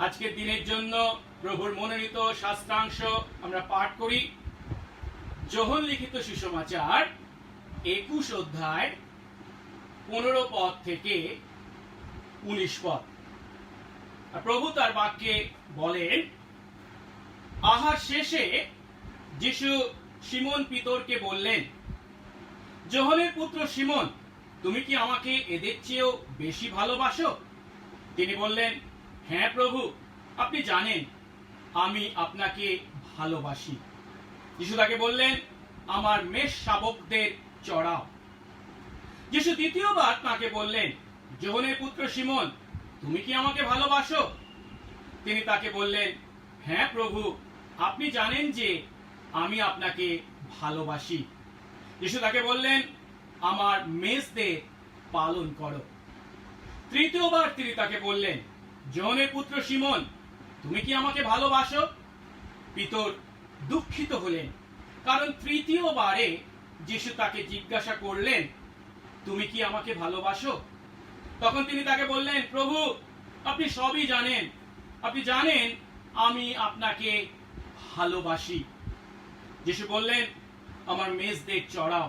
আজকের দিনের জন্য প্রভুর মনোনীত শাস্ত্রাংশ আমরা পাঠ করি। যোহন লিখিত সুসমাচার 21 অধ্যায় 15 পদ থেকে 19 পদ। প্রভু তার বাক্যে বলেন, আহার শেষে যিশু সিমন পিতরকে বললেন, যোহনের পুত্র সিমন, তুমি কি আমাকে এদের চেয়েও বেশি ভালোবাসো? তিনি বললেন, হ্যাঁ প্রভু, আপনি জানেন আমি আপনাকে ভালোবাসি। যিশু তাকে বললেন, আমার মেষ শাবকদের চড়াও। যিশু দ্বিতীয়বার তাকে বললেন, যোহনের পুত্র সিমন, তুমি কি আমাকে ভালোবাসো? তিনি তাকে বললেন, হ্যাঁ প্রভু, আপনি জানেন যে আমি আপনাকে ভালোবাসি। যিশু তাকে বললেন, আমার মেষদের পালন করো। তৃতীয়বার তিনি তাকে বললেন, যোহনের পুত্র সিমন, তুমি কি আমাকে ভালোবাসো? পিতর দুঃখিত হলেন, কারণ তৃতীয়বারে যিশু তাকে জিজ্ঞাসা করলেন, তুমি কি আমাকে ভালোবাসো? তখন তিনি তাকে বললেন, প্রভু, আপনি সবই জানেন, আপনি জানেন আমি আপনাকে ভালোবাসি। যিশু বললেন, আমার মেষদের চড়াও।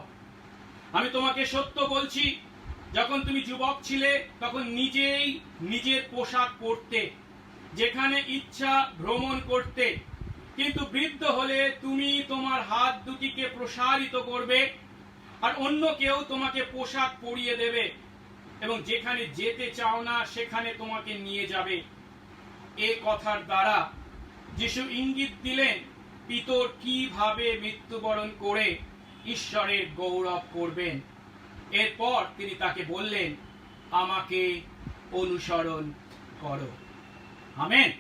আমি তোমাকে সত্য বলছি, যখন তুমি যুবক ছিলে তখন নিজেই নিজের পোশাক পরতে, যেখানে ইচ্ছা ভ্রমণ করতে, কিন্তু বৃদ্ধ হলে তুমি তোমার হাত দুটিকে প্রসারিত করবে আর অন্য কেউ তোমাকে পোশাক পরিয়ে দেবে এবং যেখানে যেতে চাও না সেখানে তোমাকে নিয়ে যাবে। এ কথার দ্বারা যিশু ইঙ্গিত দিলেন পিতর কিভাবে মৃত্যুবরণ করে ঈশ্বরের গৌরব করবেন। এরপর তিনি তাকে বললেন, আমাকে অনুসরণ করো। আমেন।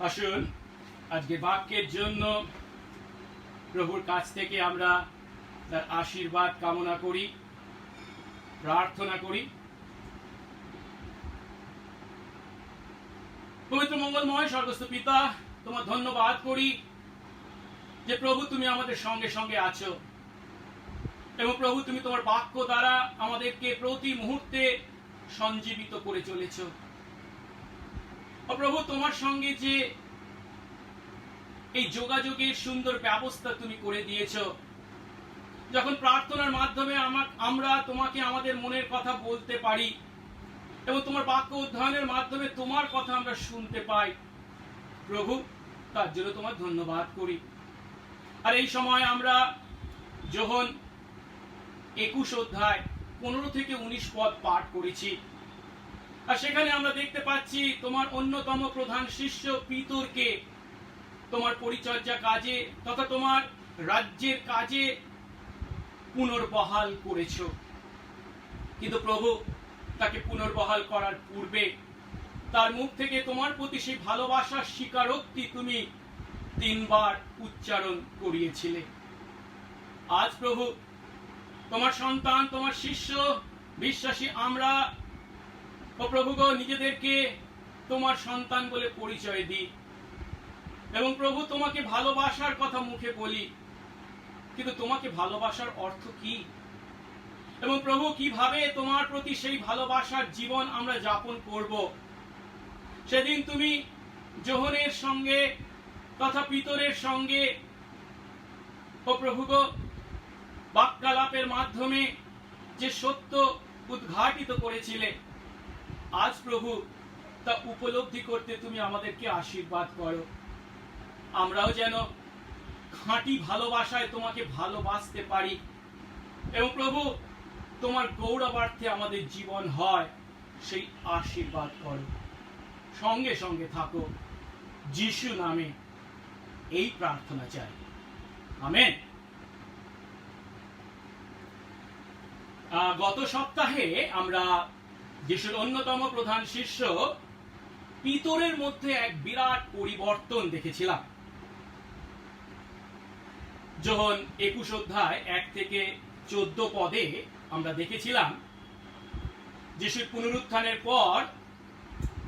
আসুন আজকে বাক্যের জন্য প্রভুর কাছ থেকে আমরা তার আশীর্বাদ কামনা করি, প্রার্থনা করি। পবিত্র মঙ্গলময় স্বর্গস্থ পিতা, তোমার ধন্যবাদ করি যে প্রভু তুমি আমাদের সঙ্গে সঙ্গে আছো এবং প্রভু তুমি তোমার বাক্য দ্বারা আমাদেরকে প্রতি মুহূর্তে সঞ্জীবিত করে চলেছ। প্রভু, তোমার সঙ্গে যে এই যোগাযোগের সুন্দর ব্যবস্থা তুমি করে দিয়েছ, যখন প্রার্থনার মাধ্যমে আমরা তোমাকে আমাদের মনের কথা বলতে পারি এবং তোমার বাক্য অধ্যয়নের মাধ্যমে তোমার কথা আমরা শুনতে পাই, প্রভু তার জন্য তোমার ধন্যবাদ করি। আর এই সময় আমরা যোহন 21 অধ্যায় 15 থেকে 19 পদ পাঠ করেছি। আর সেখানে আমরা দেখতে পাচ্ছি তোমার অন্যতম প্রধান শিষ্য পিতরকে তোমার পরিচর্যা কাজে তথা তোমার রাজ্যের কাজে পুনর্বহাল করেছ। কিন্তু প্রভু, তাকে পুনর্বহাল করার পূর্বে তার মুখ থেকে তোমার প্রতি সেই ভালোবাসার স্বীকারোক্তি তুমি 3 বার উচ্চারণ করিয়েছিলে। আজ প্রভু, তোমার সন্তান, তোমার শিষ্য, বিশ্বাসী আমরা ও প্রভু গো নিজেদেরকে তোমার সন্তান বলে পরিচয় দিই এবং প্রভু তোমাকে ভালোবাসার কথা মুখে বলি, কিন্তু তোমাকে ভালোবাসার অর্থ কি এবং প্রভু কিভাবে তোমার প্রতি সেই ভালোবাসার জীবন আমরা যাপন করব, সেদিন তুমি যোহনের সঙ্গে তথা পিতরের সঙ্গে ও প্রভু গো বাক্যালাপের মাধ্যমে যে সত্য উদ্ঘাটিত করেছিলে, আজ প্রভু তা উপলব্ধি করতে তুমি আমাদেরকে আশীর্বাদ করো। আমরাও যেন খাঁটি ভালোবাসায় তোমাকে ভালোবাসতে পারি এবং প্রভু তোমার গৌরবার্থে আমাদের জীবন হয়, সেই আশীর্বাদ করো। সঙ্গে সঙ্গে থাকো, যিশু নামে এই প্রার্থনা চাই, আমেন। গত সপ্তাহে আমরা যিশুর অন্যতম প্রধান শিষ্য পিতরের মধ্যে এক বিরাট পরিবর্তন দেখেছিলাম। যোহন 21 অধ্যায় 1 থেকে 14 পদে আমরা দেখেছিলাম যিশুর পুনরুত্থানের পর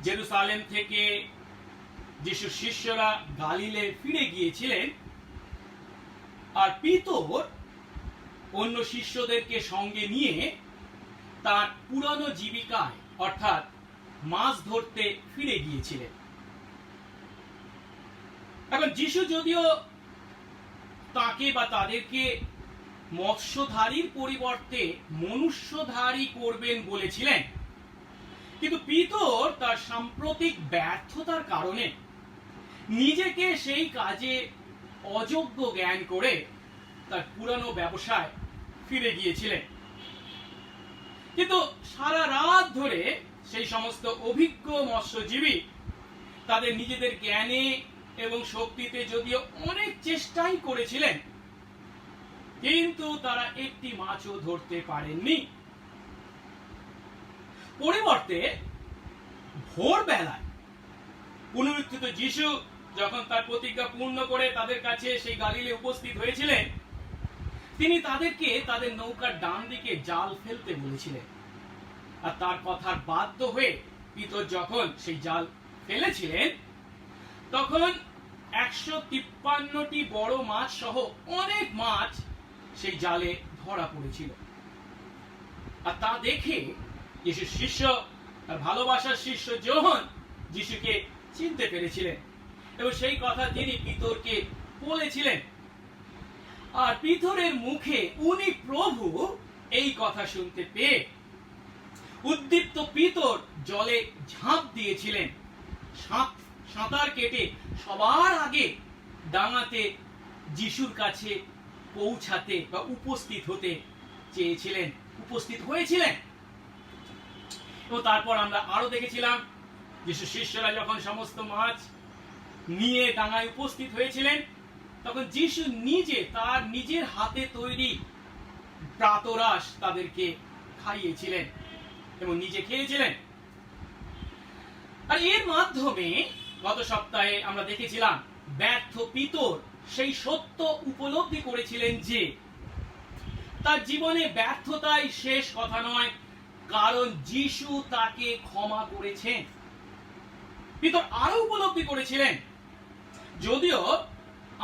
জেরুসালেম থেকে যিশুর শিষ্যরা গালিলে ফিরে গিয়েছিলেন আর পিতর অন্য শিষ্যদেরকে সঙ্গে নিয়ে তার পুরানো জীবিকায় অর্থাৎ মাছ ধরতে ফিরে গিয়েছিলেন। এখন যিশু যদিও তাকে বা তাদেরকে মৎস্যধারীর পরিবর্তে মনুষ্যধারী করবেন বলেছিলেন, কিন্তু পিতর তার সাম্প্রতিক ব্যর্থতার কারণে নিজেকে সেই কাজে অযোগ্য জ্ঞান করে তার পুরানো ব্যবসায় ফিরে গিয়েছিলেন। কিন্তু সারা রাত ধরে সেই সমস্ত অভিজ্ঞ মৎস্যজীবী তাদের নিজেদের জ্ঞানে এবং শক্তিতে যদিও অনেক চেষ্টাই করেছিলেন, কিন্তু তারা একটি মাছও ধরতে পারেননি। পরিবর্তে ভোরবেলায় পুনরুত্থিত যিশু যখন তার প্রতিজ্ঞা পূর্ণ করে তাদের কাছে সেই গালিলে উপস্থিত হয়েছিলেন, তিনি তাদেরকে তাদের নৌকার ডান দিকে জাল ফেলতে বলেছিলেন। আর তার কথার বাধ্য হয়ে পিতর যখন সেই জাল ফেলেছিলেন, তখন 153টি বড় মাছ সহ অনেক মাছ সেই জালে ধরা পড়েছিল। আর তা দেখে যিশুর শিষ্য, তার ভালোবাসার শিষ্য যোহন যিশুকে চিনতে পেরেছিলেন এবং সেই কথা তিনি পিতরকে বলেছিলেন। আর পিতরের মুখে উনি প্রভু এই কথা শুনতে পেয়ে উদ্দীপ্ত পিতর জলে ঝাঁপ দিয়েছিলেন। সাঁতার কেটে সবার আগে ডাঙাতে যিশুর কাছে পৌঁছাতে বা উপস্থিত হতে চেয়েছিলেন, উপস্থিত হয়েছিলেন। এবং তারপর আমরা আরো দেখেছিলাম যিশুর শিষ্যরা যখন সমস্ত মাছ নিয়ে ডাঙায় উপস্থিত হয়েছিলেন, তখন যিশু নিজে তার নিজের হাতে তৈরি প্রাতরাশ তাদেরকে খাইয়েছিলেন এবং নিজে খেয়েছিলেন। আর এর মাধ্যমে গত সপ্তাহে আমরা দেখেছিলাম ব্যর্থ পিতর সেই সত্য উপলব্ধি করেছিলেন যে তার জীবনে ব্যর্থতাই শেষ কথা নয়, কারণ যিশু তাকে ক্ষমা করেছেন। পিতর আরো উপলব্ধি করেছিলেন যদিও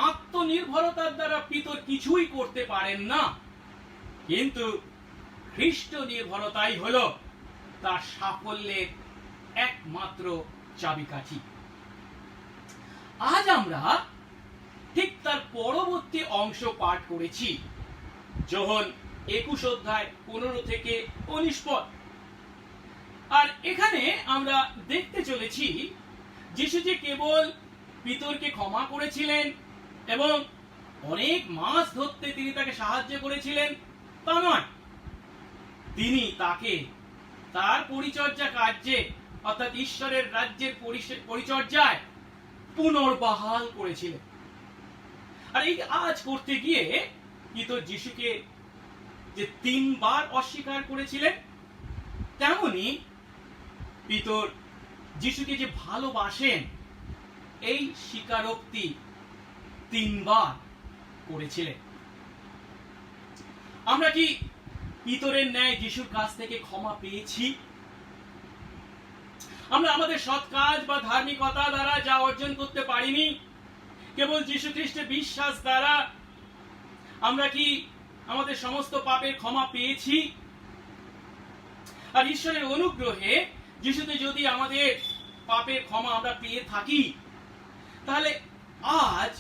আত্মনির্ভরতার দ্বারা পিতর কিছুই করতে পারেন না, কিন্তু খ্রিস্ট নির্ভরতাই হলো তার সাফল্যের একমাত্র চাবিকাঠি। আজ আমরা ঠিক তার পরবর্তী অংশ পাঠ করেছি, যোহন 21 অধ্যায় 15 থেকে 19 পদ। আর এখানে আমরা দেখতে চলেছি যিশু যে কেবল পিতরকে ক্ষমা করেছিলেন এবং অনেক মাছ ধরতে তিনি তাকে সাহায্য করেছিলেন তা নয়, তিনি তাকে তার পরিচর্যা কার্যে অর্থাৎ ঈশ্বরের রাজ্যের পরিচর্যায় পুনর্বহাল করেছিলেন। আর এই আজ করতে গিয়ে পিতর যিশুকে যে 3 বার অস্বীকার করেছিলেন, তেমনি পিতর যিশুকে যে ভালোবাসেন এই স্বীকারোক্তি 3 বার করেছিলেন। আমরা কি পিতরের ন্যায় যিশুর কাছ থেকে ক্ষমা পেয়েছি? আমরা আমাদের সৎ কাজ বা ধার্মিকতা দ্বারা যা অর্জন করতে পারিনি, কেবল যীশু খ্রিস্টে বিশ্বাস দ্বারা আমরা কি আমাদের সমস্ত পাপের ক্ষমা পেয়েছি? আর ঈশ্বরের অনুগ্রহে যিশুতে যদি আমাদের পাপের ক্ষমা আমরা পেয়ে থাকি, তাহলে আজ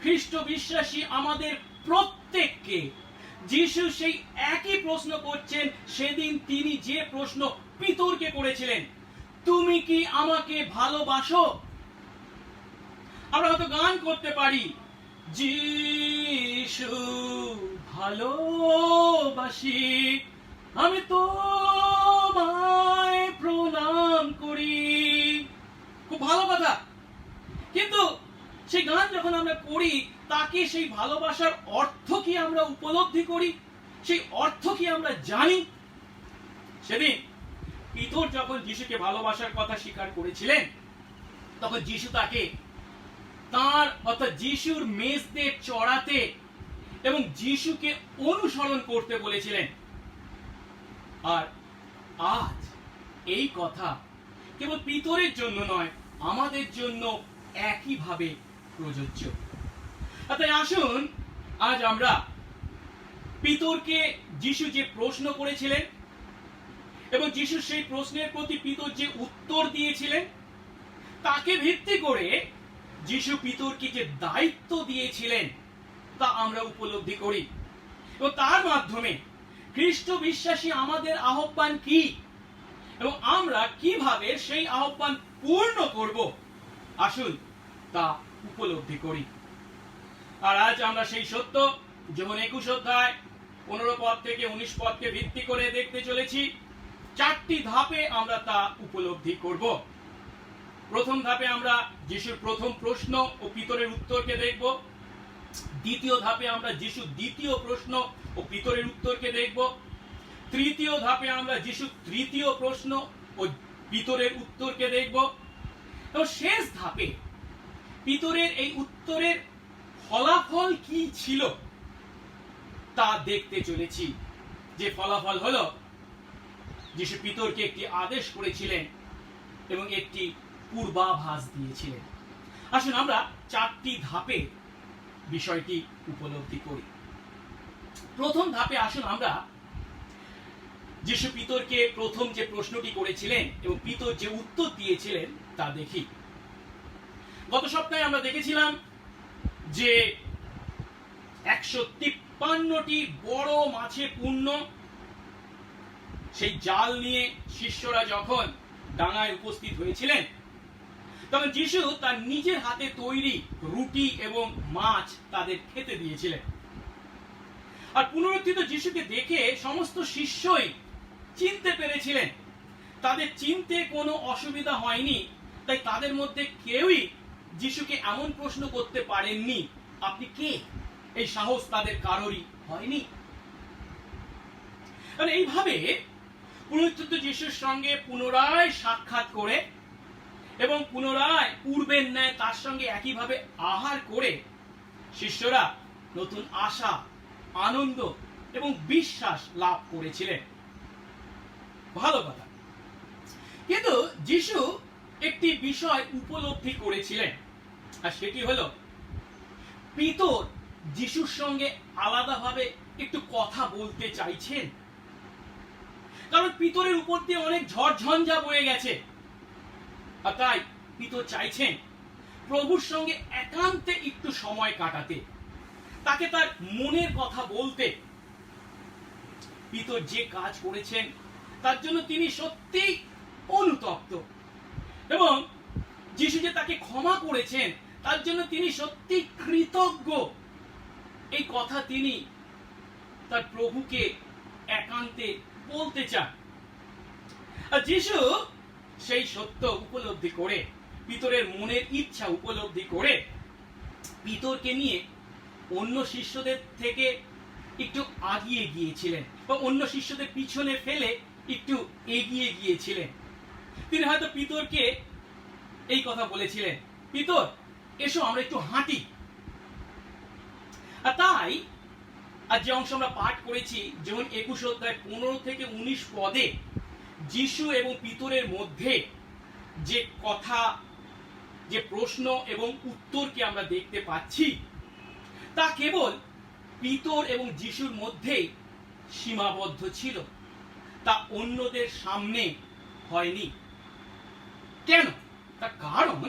খ্রিস্ট বিশ্বাসী আমাদের প্রত্যেককে যিশু সেই একই প্রশ্ন করছেন সেদিন তিনি যে প্রশ্ন পিতরকে করেছিলেন, তুমি কি আমাকে ভালোবাসো? আমরা হয়তো গান করতে পারি, যিশু ভালোবাসি, আমি তোমায় প্রণাম করি। খুব ভালো কথা, কিন্তু সেই গান যখন আমরা করি, তাকে সেই ভালোবাসার অর্থ কি আমরা উপলব্ধি করি? সেই অর্থ কি আমরা জানি? সেদিন পিতর যখন যিশুকে ভালোবাসার কথা স্বীকার করেছিলেন, তখন যিশু তাকে তার অর্থাৎ যিশুর মেজদের চড়াতে এবং যিশুকে অনুসরণ করতে বলেছিলেন। আর আজ এই কথা কেবল পিতরের জন্য নয়, আমাদের জন্য একইভাবে প্রযোজ্য। তাই আসুন আজ আমরা পিতরকে যিশু যে প্রশ্ন করেছিলেন এবং যিশু সেই প্রশ্নের প্রতি পিতর যে উত্তর দিয়েছিলেন, তাকে ভিত্তি করে যিশু পিতরকে যে দায়িত্ব দিয়েছিলেন তা আমরা উপলব্ধি করি। এবং তার মাধ্যমে খ্রিস্ট বিশ্বাসী আমাদের আহ্বান কি এবং আমরা কিভাবে সেই আহ্বান পূর্ণ করব, আসুন তা উপলব্ধি করি। আর আজ আমরা সেই সত্য যেমন 21 অধ্যায় 15 পদ থেকে 19 পদকে ভিত্তি করে দেখতে চলেছি। 4টি ধাপে আমরা তা উপলব্ধি করব। প্রথম ধাপে আমরা যিশুর প্রথম প্রশ্ন ও পিতরের উত্তরকে দেখব। দ্বিতীয় ধাপে আমরা যিশুর দ্বিতীয় প্রশ্ন ও পিতরের উত্তরকে দেখব। তৃতীয় ধাপে আমরা যিশুর তৃতীয় প্রশ্ন ও পিতরের উত্তরকে দেখব। এবং শেষ ধাপে পিতরের এই উত্তরের ফলাফল কি ছিল তা দেখতে চলেছি। যে ফলাফল হলো যিশু পিতরকে একটি আদেশ করেছিলেন এবং একটি পূর্বাভাস দিয়েছিলেন। আসুন আমরা 4টি ধাপে বিষয়টি উপলব্ধি করি। প্রথম ধাপে আসুন আমরা যিশু পিতরকে প্রথম যে প্রশ্নটি করেছিলেন এবং পিতর যে উত্তর দিয়েছিলেন তা দেখি। গত সপ্তাহে আমরা দেখেছিলাম যে 153টি বড় মাছে পূর্ণ সেই জাল নিয়ে শিষ্যরা যখন ডাঙায় উপস্থিত হয়েছিলেন, তখন যিশু তার নিজের হাতে তৈরি রুটি এবং মাছ তাদের খেতে দিয়েছিলেন। আর পুনরুত্থিত যিশুকে দেখে সমস্ত শিষ্যই চিনতে পেরেছিলেন। তাদের চিনতে কোনো অসুবিধা হয়নি, তাই তাদের মধ্যে কেউই যিশুকে এমন প্রশ্ন করতে পারেননি, আপনি কে? এই সাহস তাদের কারোরই হয়নি। এইভাবে পুনরুত্থিত যিশুর সঙ্গে পুনরায় সাক্ষাৎ করে এবং পুনরায় পূর্বের ন্যায় তার সঙ্গে একইভাবে আহার করে শিষ্যরা নতুন আশা, আনন্দ এবং বিশ্বাস লাভ করেছিলেন। ভালো কথা। কিন্তু যিশু একটি বিষয় উপলব্ধি করেছিলেন, আর সেটি হলো পিতর যিশুর সঙ্গে আলাদাভাবে একটু কথা বলতে চাইছেন। কারণ পিতরের উপর দিয়ে অনেক ঝড়ঝঞ্ঝা বয়ে গেছে, আর তাই পিতর চাইছেন প্রভুর সঙ্গে একান্তে একটু সময় কাটাতে, তাকে তার মনের কথা বলতে। পিতর যে কাজ করেছেন তার জন্য তিনি সত্যি অনুতপ্ত, এবং যিশু যে তাকে ক্ষমা করেছেন তার জন্য তিনি সত্যি কৃতজ্ঞ। এই কথা তিনি তার প্রভুকে একান্তে বলতে চান। আর যিশু সেই সত্য উপলব্ধি করে, পিতরের মনের ইচ্ছা উপলব্ধি করে, পিতরকে নিয়ে অন্য শিষ্যদের থেকে একটু আগিয়ে গিয়েছিলেন বা অন্য শিষ্যদের পিছনে ফেলে একটু এগিয়ে গিয়েছিলেন। তিনি হয়তো পিতরকে এই কথা বলেছিলেন, পিতর এসো আমরা একটু হাঁটি। আর তাই আর যে অংশ আমরা পাঠ করেছি, যেমন 21 অধ্যায় 15 থেকে 19 পদে যিশু এবং পিতরের মধ্যে যে কথা, যে প্রশ্ন এবং উত্তরকে আমরা দেখতে পাচ্ছি, তা কেবল পিতর এবং যিশুর মধ্যেই সীমাবদ্ধ ছিল, তা অন্যদের সামনে হয়নি। কেন? তার কারণ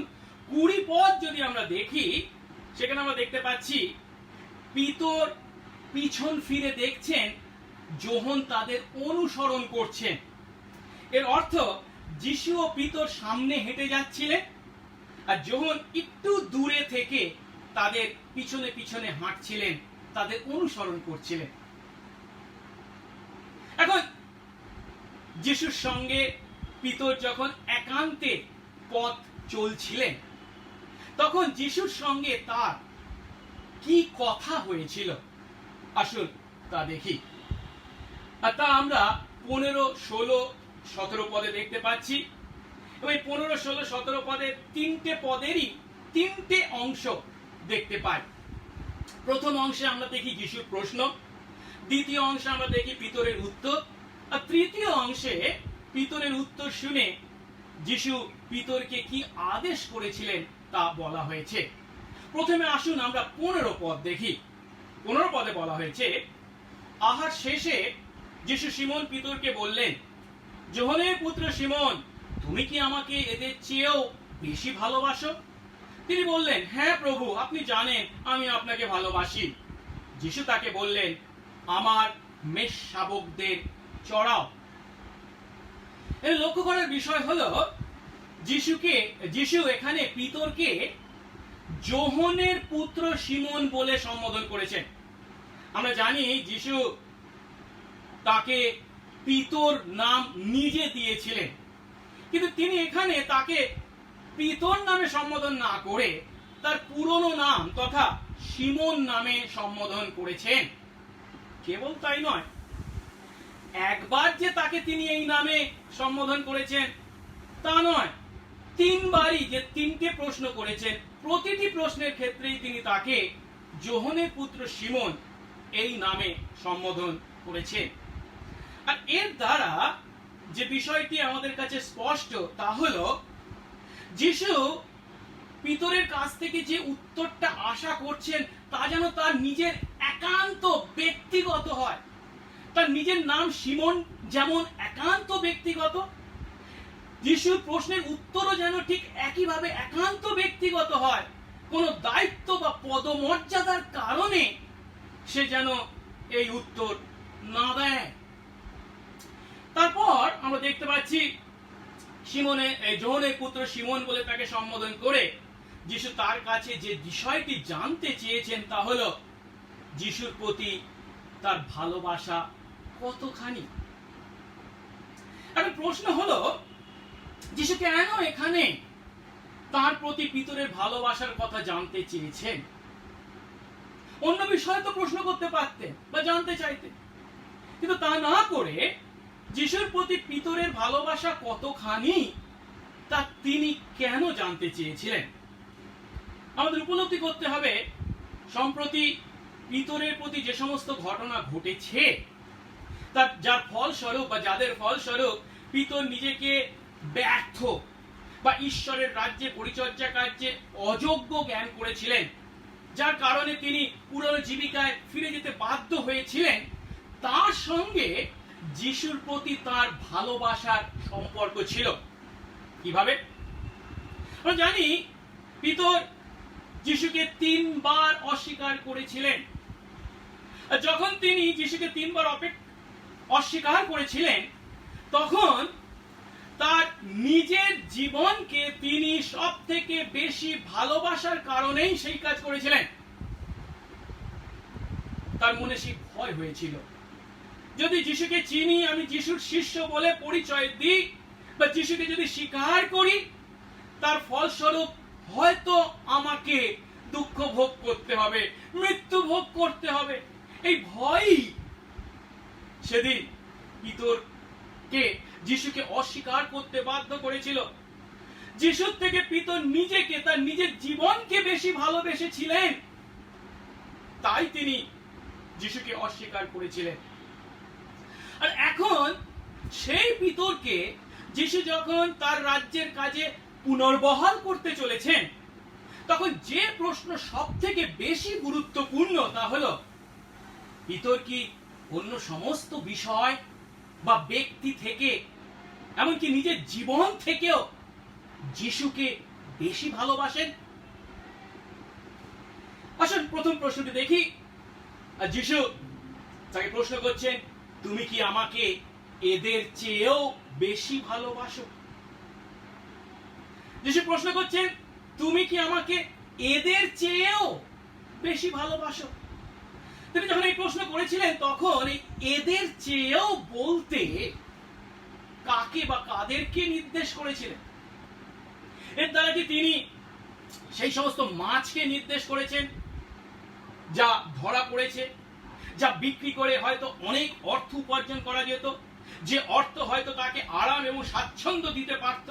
20 পদ যদি আমরা দেখি, সেখানে আমরা দেখতে পাচ্ছি পিতর পিছন ফিরে দেখছেন, যোহন তাদের অনুসরণ করছেন। এর অর্থ যিশু ও পিতর সামনে হেঁটে যাচ্ছিলেন, আর যোহন একটু দূরে থেকে তাদের পিছনে পিছনে হাঁটছিলেন, তাদের অনুসরণ করছিলেন। এখন যিশুর সঙ্গে পিতর যখন একান্তে পথ চলছিলেন, তখন যিশুর সঙ্গে তার কি কথা হয়েছিল, আসুন তা দেখি। আর তা আমরা 15, 16, 17 পদে দেখতে পাচ্ছি। এবং 15, 16, 17 পদে 3টে পদেরই 3টে অংশ দেখতে পাই। প্রথম অংশে আমরা দেখি যিশুর প্রশ্ন, দ্বিতীয় অংশে আমরা দেখি পিতরের উত্তর, আর তৃতীয় অংশে পিতরের উত্তর শুনে যিশু পিতরকে কি আদেশ করেছিলেন তা বলা হয়েছে। প্রথমে আসুন আমরা 15 পদ দেখি। 15 পদে বলা হয়েছে, আহার শেষে যিশু সিমন পিতরকে বললেন, যোহনের পুত্র সিমন, তুমি কি আমাকে এদের চেয়েও বেশি ভালোবাসো? তিনি বললেন, হ্যাঁ প্রভু, আপনি জানেন আমি আপনাকে ভালোবাসি। যিশু তাকে বললেন, আমার মেষ শাবকদের চড়াও। লক্ষ্য করার বিষয় হলো যিশু এখানে পিতরকে যোহনের পুত্র সিমন বলে সম্বোধন করেছেন। আমরা জানি যিশু তাকে পিতর নাম নিজে দিয়েছিলেন, কিন্তু তিনি এখানে তাকে পিতর নামে সম্বোধন না করে তার পুরনো নাম তথা সিমন নামে সম্বোধন করেছেন। কেবল তাই নয়, একবার যে তাকে তিনি এই নামে সম্বোধন করেছেন তা নয়, তিনবারই যে তিনটে প্রশ্ন করেছেন, প্রতিটি প্রশ্নের ক্ষেত্রেই তিনি তাকে যোহনের পুত্র সিমন এই নামে সম্বোধন করেছেন। আর এর দ্বারা যে বিষয়টি আমাদের কাছে স্পষ্ট তা হলো, যিশু পিতরের কাছ থেকে যে উত্তরটা আশা করছেন তা যেন তার নিজের একান্ত ব্যক্তিগত হয়। তার নিজের নাম সিমন যেমন একান্ত ব্যক্তিগত, যিশুর প্রশ্নের উত্তরও যেন ঠিক একইভাবে একান্ত ব্যক্তিগত হয়। কোনো দায়িত্ব বা পদমর্যাদার কারণে সে যেন এই উত্তর না দেয়। তারপর আমরা দেখতে পাচ্ছি যোহনের পুত্র সিমন বলে তাকে সম্বোধন করে যিশু তার কাছে যে বিষয়টি জানতে চেয়েছেন তা হলো যিশুর প্রতি তার ভালোবাসা কতখানি। এখন প্রশ্ন হলো, যিশু কেন এখানে তার প্রতি পিতরের ভালোবাসার কথা জানতে চেয়েছেন? অন্য বিষয় তো প্রশ্ন করতে পারতেন বা জানতে চাইতেন, কিন্তু তা না করে যিশুর প্রতি পিতরের ভালোবাসা কতখানি তা তিনি কেন জানতে চেয়েছিলেন? আমাদের উপলব্ধি করতে হবে, সম্প্রতি পিতরের প্রতি যে সমস্ত ঘটনা ঘটেছে যার ফলস্বরূপ বা যাদের ফলস্বরূপ পিতর নিজেকে ব্যর্থ বা ঈশ্বরের রাজ্যে পরিচর্যা কার্যে অযোগ্য জ্ঞান করেছিলেন, যার কারণে তিনি পুরনো জীবিকায় ফিরে যেতে বাধ্য হয়েছিলেন, তার সঙ্গে যিশুর প্রতি তার ভালোবাসার সম্পর্ক ছিল। কিভাবে? আমরা জানি পিতর যিশুকে 3 বার অস্বীকার করেছিলেন। যখন তিনি যিশুকে 3 বার অস্বীকার করেছিলেন, তখন তার নিজের জীবনকে তিনি সব থেকে বেশি ভালোবাসার কারণেই সেই কাজ করেছিলেন। তার মনে সেই ভয় হয়েছিল, যদি যিশুকে চিনি, আমি যিশুর শিষ্য বলে পরিচয় দিই বা যিশুকে যদি স্বীকার করি, তার ফলস্বরূপ হয়তো আমাকে দুঃখ ভোগ করতে হবে, মৃত্যু ভোগ করতে হবে। এই ভয়ই সেদিন পিতরকে যিশুকে অস্বীকার করতে বাধ্য করেছিল। যিশুর থেকে পিতর নিজেকে, তার নিজের জীবনকে বেশি ভালোবেসেছিলেন, তাই তিনি যিশুকে অস্বীকার করেছিলেন। আর এখন সেই পিতরকে যিশু যখন তার রাজ্যের কাজে পুনর্বহাল করতে চলেছেন, তখন যে প্রশ্ন সব থেকে বেশি গুরুত্বপূর্ণ তা হলো, পিতর কি অন্য সমস্ত বিষয় বা ব্যক্তি থেকে, এমনকি নিজের জীবন থেকেও যিশুকে বেশি ভালোবাসেন? আসুন প্রথম প্রশ্নটি দেখি। যিশু তাকে প্রশ্ন করছেন, তুমি কি আমাকে এদের চেয়েও বেশি ভালোবাসো? যিশু প্রশ্ন করছেন, তুমি কি আমাকে এদের চেয়েও বেশি ভালোবাসো? তিনি যখন এই প্রশ্ন করেছিলেন, তখন এদের চেয়েও বলতে কাকে বা কাদেরকে নির্দেশ করেছিলেন? এর দ্বারা কি তিনি সেই সমস্ত মাছকে নির্দেশ করেছেন যা ধরা পড়েছে, যা বিক্রি করে হয়তো অনেক অর্থ উপার্জন করা যেত, যে অর্থ হয়তো তাকে আরাম এবং স্বাচ্ছন্দ্য দিতে পারত?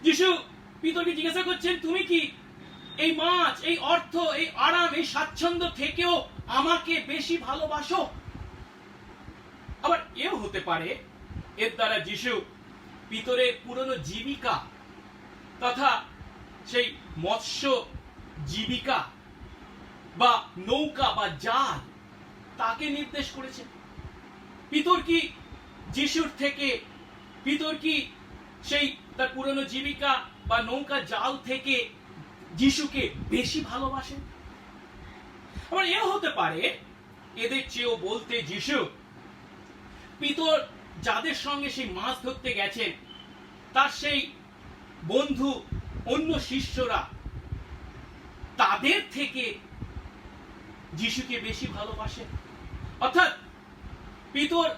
যিশু পিতরকে জিজ্ঞাসা করছেন, তুমি কি এই মাছ, এই অর্থ, এই আরাম, এই স্বাচ্ছন্দ্য থেকেও আমাকে বেশি ভালোবাসো? আবার এও হতে পারে এর দ্বারা যিশু পিতরের পুরনো জীবিকা তথা সেই মৎস্য জীবিকা বা নৌকা বা জাল, তাকে নির্দেশ করেছেন। পিতর কি যিশুর থেকে, পিতর কি সেই তার পুরনো জীবিকা বা নৌকা জাল থেকে যিশুকে বেশি ভালোবাসেন? আবার এও হতে পারে এদের চেয়েও বলতে যিশু পিতর যাদের সঙ্গে সেই মাছ ধরতে গেছেন তার সেই বন্ধু অন্য শিষ্যরা তাদের থেকে যিশুকে বেশি ভালোবাসেন। অর্থাৎ পিতর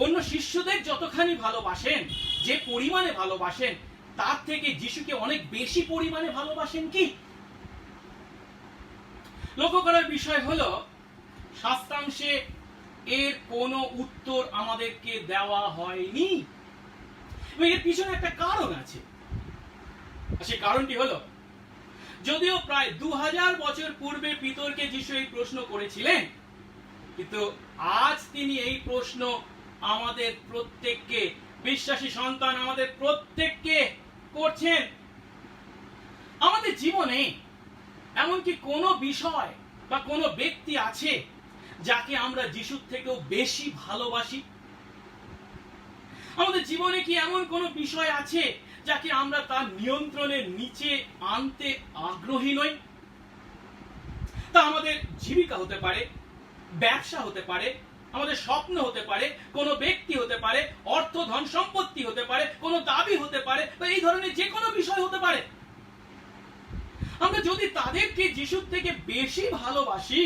অন্য শিষ্যদের যতখানি ভালোবাসেন, যে পরিমাণে ভালোবাসেন, তার থেকে যিশুকে অনেক বেশি পরিমাণে ভালোবাসেন কি? লক্ষ্য করার বিষয় হলো শাস্ত্রাংশে এর কোনো উত্তর আমাদেরকে দেওয়া হয়নি। এর পিছনে একটা কারণ আছে। সেই কারণটি হলো, যদিও প্রায় 2000 বছর পূর্বে পিতরকে যিশু এই প্রশ্ন করেছিলেন, কিন্তু আজ তিনি এই প্রশ্ন আমাদের প্রত্যেককে, বিশ্বাসী সন্তান আমাদের প্রত্যেককে করছেন। আমাদের জীবনে এমনকি কোনো বিষয় বা কোনো ব্যক্তি আছে যাকে আমরা যিশুর থেকেও বেশি ভালোবাসি? আমাদের জীবনে কি এমন কোনো বিষয় আছে যাকে আমরা তার নিয়ন্ত্রণের নিচে আনতে আগ্রহী নই? তা আমাদের জীবিকা হতে পারে, ব্যবসা হতে পারে, আমাদের স্বপ্ন হতে পারে, কোনো ব্যক্তি হতে পারে, অর্থ ধন সম্পত্তি হতে পারে, কোনো দাবি হতে পারে, বা এই ধরনের যে কোনো বিষয় হতে পারে। আমরা যদি তাদেরকে যিশুর থেকে বেশি ভালোবাসি,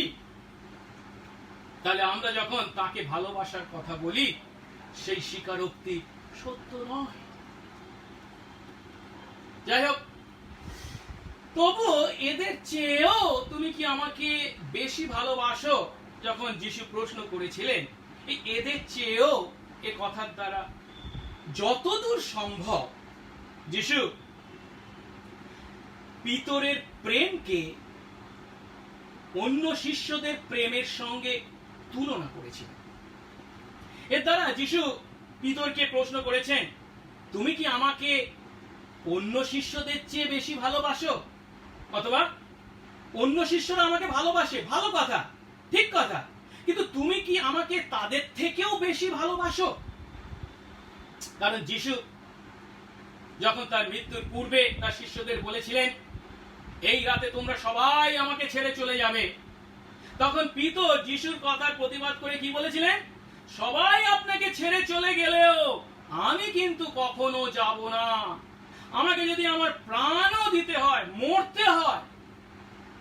তাহলে আমরা যখন তাকে ভালোবাসার কথা বলি সেই স্বীকারোক্তি সত্য নয়। যাই হোক, তবু এদের চেয়েও তুমি কি আমাকে বেশি ভালোবাসো যখন যিশু প্রশ্ন করেছিলেন, এই এদের চেয়েও এ কথার দ্বারা যতদূর সম্ভব যিশু পিতরের প্রেমকে অন্য শিষ্যদের প্রেমের সঙ্গে তুলনা করেছিলেন। এর দ্বারা যিশু পিতরকে প্রশ্ন করেছেন, তুমি কি আমাকে অন্য শিষ্যদের চেয়ে বেশি ভালোবাসো? অথবা অন্য শিষ্যরা আমাকে ভালোবাসে, ভালো কথা, ঠিক কথা, কিন্তু তুমি কি আমাকে তাদের থেকেও বেশি ভালোবাসো? কারণ যিশু যখন তার মৃত্যুর পূর্বে তার শিষ্যদের বলেছিলেন, এই রাতে তোমরা সবাই আমাকে ছেড়ে চলে যাবে, তখন পিতর যিশুর কথার প্রতিবাদ করে কি বলেছিলেন? সবাই আপনাকে ছেড়ে চলে গেলেও আমি কিন্তু কখনো যাব না। আমাকে যদি আমার প্রাণও দিতে হয়, মরতে হয়,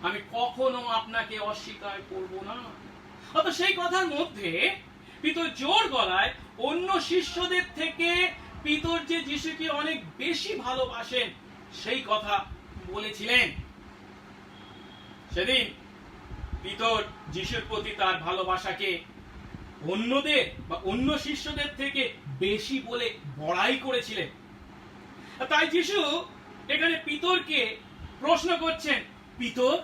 আমি কখনো আপনাকে অস্বীকার করব না। অত সেই কথার মধ্যে পিতর জোর গলায় অন্য শিষ্যদের থেকে পিতর যে যিশুকে অনেক বেশি ভালোবাসেন সেই কথা বলেছিলেন। সেদিন পিতর যিশুর প্রতি তার ভালোবাসাকে অন্যদের বা অন্য শিষ্যদের থেকে বেশি বলে বড়াই করেছিলেন। তাই যিশু এখানে পিতরকে প্রশ্ন করছেন, পিতর,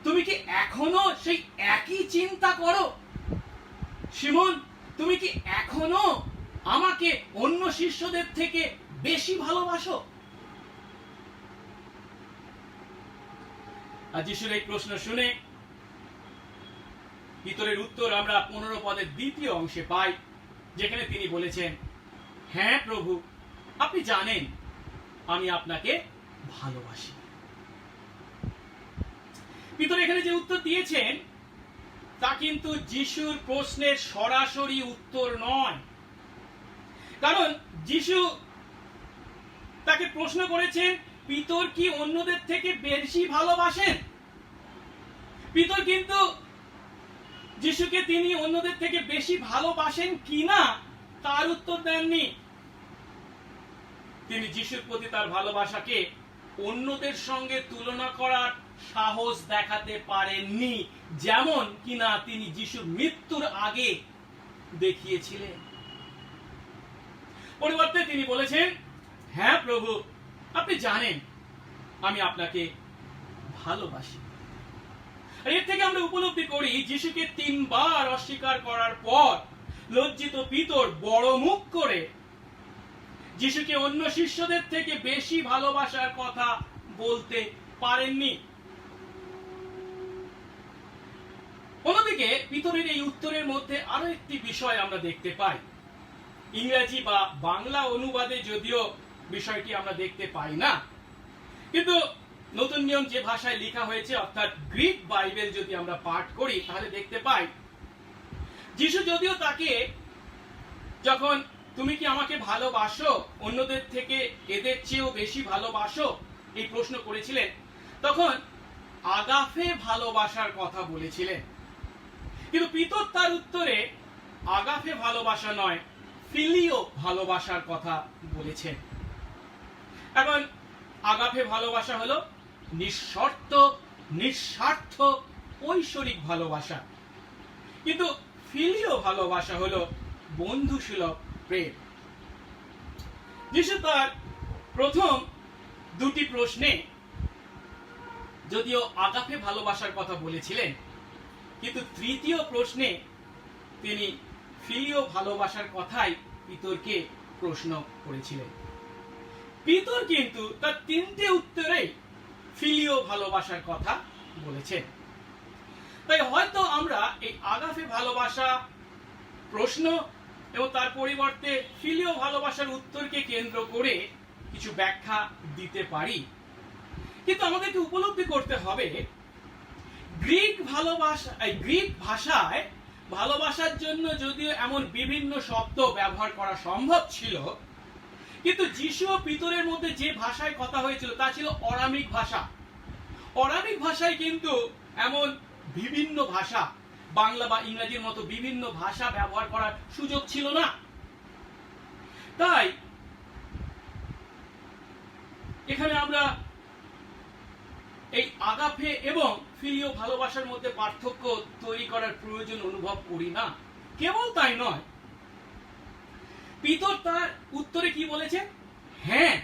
তুমি কি এখনো সেই একই চিন্তা করো? শিমন, তুমি কি এখনো আমাকে অন্য শিষ্যদের থেকে বেশি ভালোবাসো? আর যিশুর এই প্রশ্ন শুনে পিতরের উত্তর আমরা 15 পদের দ্বিতীয় অংশে পাই, যেখানে তিনি বলেছেন, হ্যাঁ প্রভু, আপনি জানেন আমি আপনাকে ভালোবাসি। পিতর এখানে যে উত্তর দিয়েছেন তা কিন্তু যিশুর প্রশ্নের সরাসরি উত্তর নয়। কারণ যিশু তাকে প্রশ্ন করেছেন, পিতর কি অন্যদের থেকে বেশি ভালোবাসেন? পিতর কিন্তু যিশুকে তিনি অন্যদের থেকে বেশি ভালোবাসেন কিনা তার উত্তর দেননি। তিনি যিশুর প্রতি তার ভালোবাসাকে অন্যদের সঙ্গে তুলনা করার সাহস দেখাতে পারেননি, যেমন কিনা তিনি যিশুর মৃত্যুর আগে দেখিয়েছিলেন। পরিবর্তে তিনি বলেছেন, হ্যাঁ প্রভু, আপনি জানেন আমি আপনাকে ভালোবাসি। এর থেকে আমরা উপলব্ধি করি, যিশুকে 3 বার অস্বীকার করার পর লজ্জিত পিতর বড় মুখ করে যিশুকে অন্য শিষ্যদের থেকে বেশি ভালোবাসার কথা বলতে পারেননি। অন্যদিকে পিতরের এই উত্তরের মধ্যে আরো একটি বিষয় আমরা দেখতে পাই। ইংরেজি বা বাংলা অনুবাদে যদিও বিষয়টি আমরা দেখতে পাই না, কিন্তু নতুন নিয়ম যে ভাষায় লেখা হয়েছে অর্থাৎ গ্রিক বাইবেল যদি আমরা পাঠ করি তাহলে দেখতে পাই যিশু যদিও তাকে যখন তুমি কি আমাকে ভালোবাসো, অন্যদের থেকে এদের চেয়েও বেশি ভালোবাসো, এই প্রশ্ন করেছিলেন, তখন আগাফে ভালোবাসার কথা বলেছিলেন। কিন্তু পিতর তার উত্তরে আগাফে ভালোবাসা নয়, ফিলিও ভালোবাসার কথা বলেছেন। এখন আগাফে ভালোবাসা হলো নিঃশর্ত, নিঃস্বার্থ, ঐশ্বরিক ভালোবাসা, কিন্তু ফিলিও ভালোবাসা হলো বন্ধুসুলভ প্রেম। যিশু তার প্রথম দুটি প্রশ্নে যদিও আগাফে ভালোবাসার কথা বলেছিলেন, কিন্তু তৃতীয় প্রশ্নে তিনি ফিলিও ভালোবাসার কথাই পিতরকে প্রশ্ন করেছিলেন। পিতর কিন্তু তার তিনটে উত্তরে ফিলিও ভালোবাসার কথা বলেছেন। তাই হয়তো আমরা এই আগাফে ভালোবাসা প্রশ্ন এবং তার পরিবর্তে ফিলিও ভালোবাসার উত্তরকে কেন্দ্র করে কিছু ব্যাখ্যা দিতে পারি, কিন্তু আমাদেরকে উপলব্ধি করতে হবে গ্রিক ভাষায় ভালোবাসার জন্য যদিও এমন বিভিন্ন শব্দ ব্যবহার করা সম্ভব ছিল, কিন্তু যিশু ও পিতরের মধ্যে যে ভাষায় কথা হয়েছিল তা ছিল অরামিক ভাষা। অরামিক ভাষায় কিন্তু এমন বিভিন্ন ভাষা, বাংলা বা ইংরেজির মতো বিভিন্ন ভাষা ব্যবহার করার সুযোগ ছিল না। তাই এখানে আমরা এই আগাফে এবং ফিলিও ভালোবাসার মধ্যে পার্থক্য তৈরি করার প্রয়োজন অনুভব করি না। কেবল তাই নয়, পিতর তার উত্তরে কি বলেছে? হ্যাঁ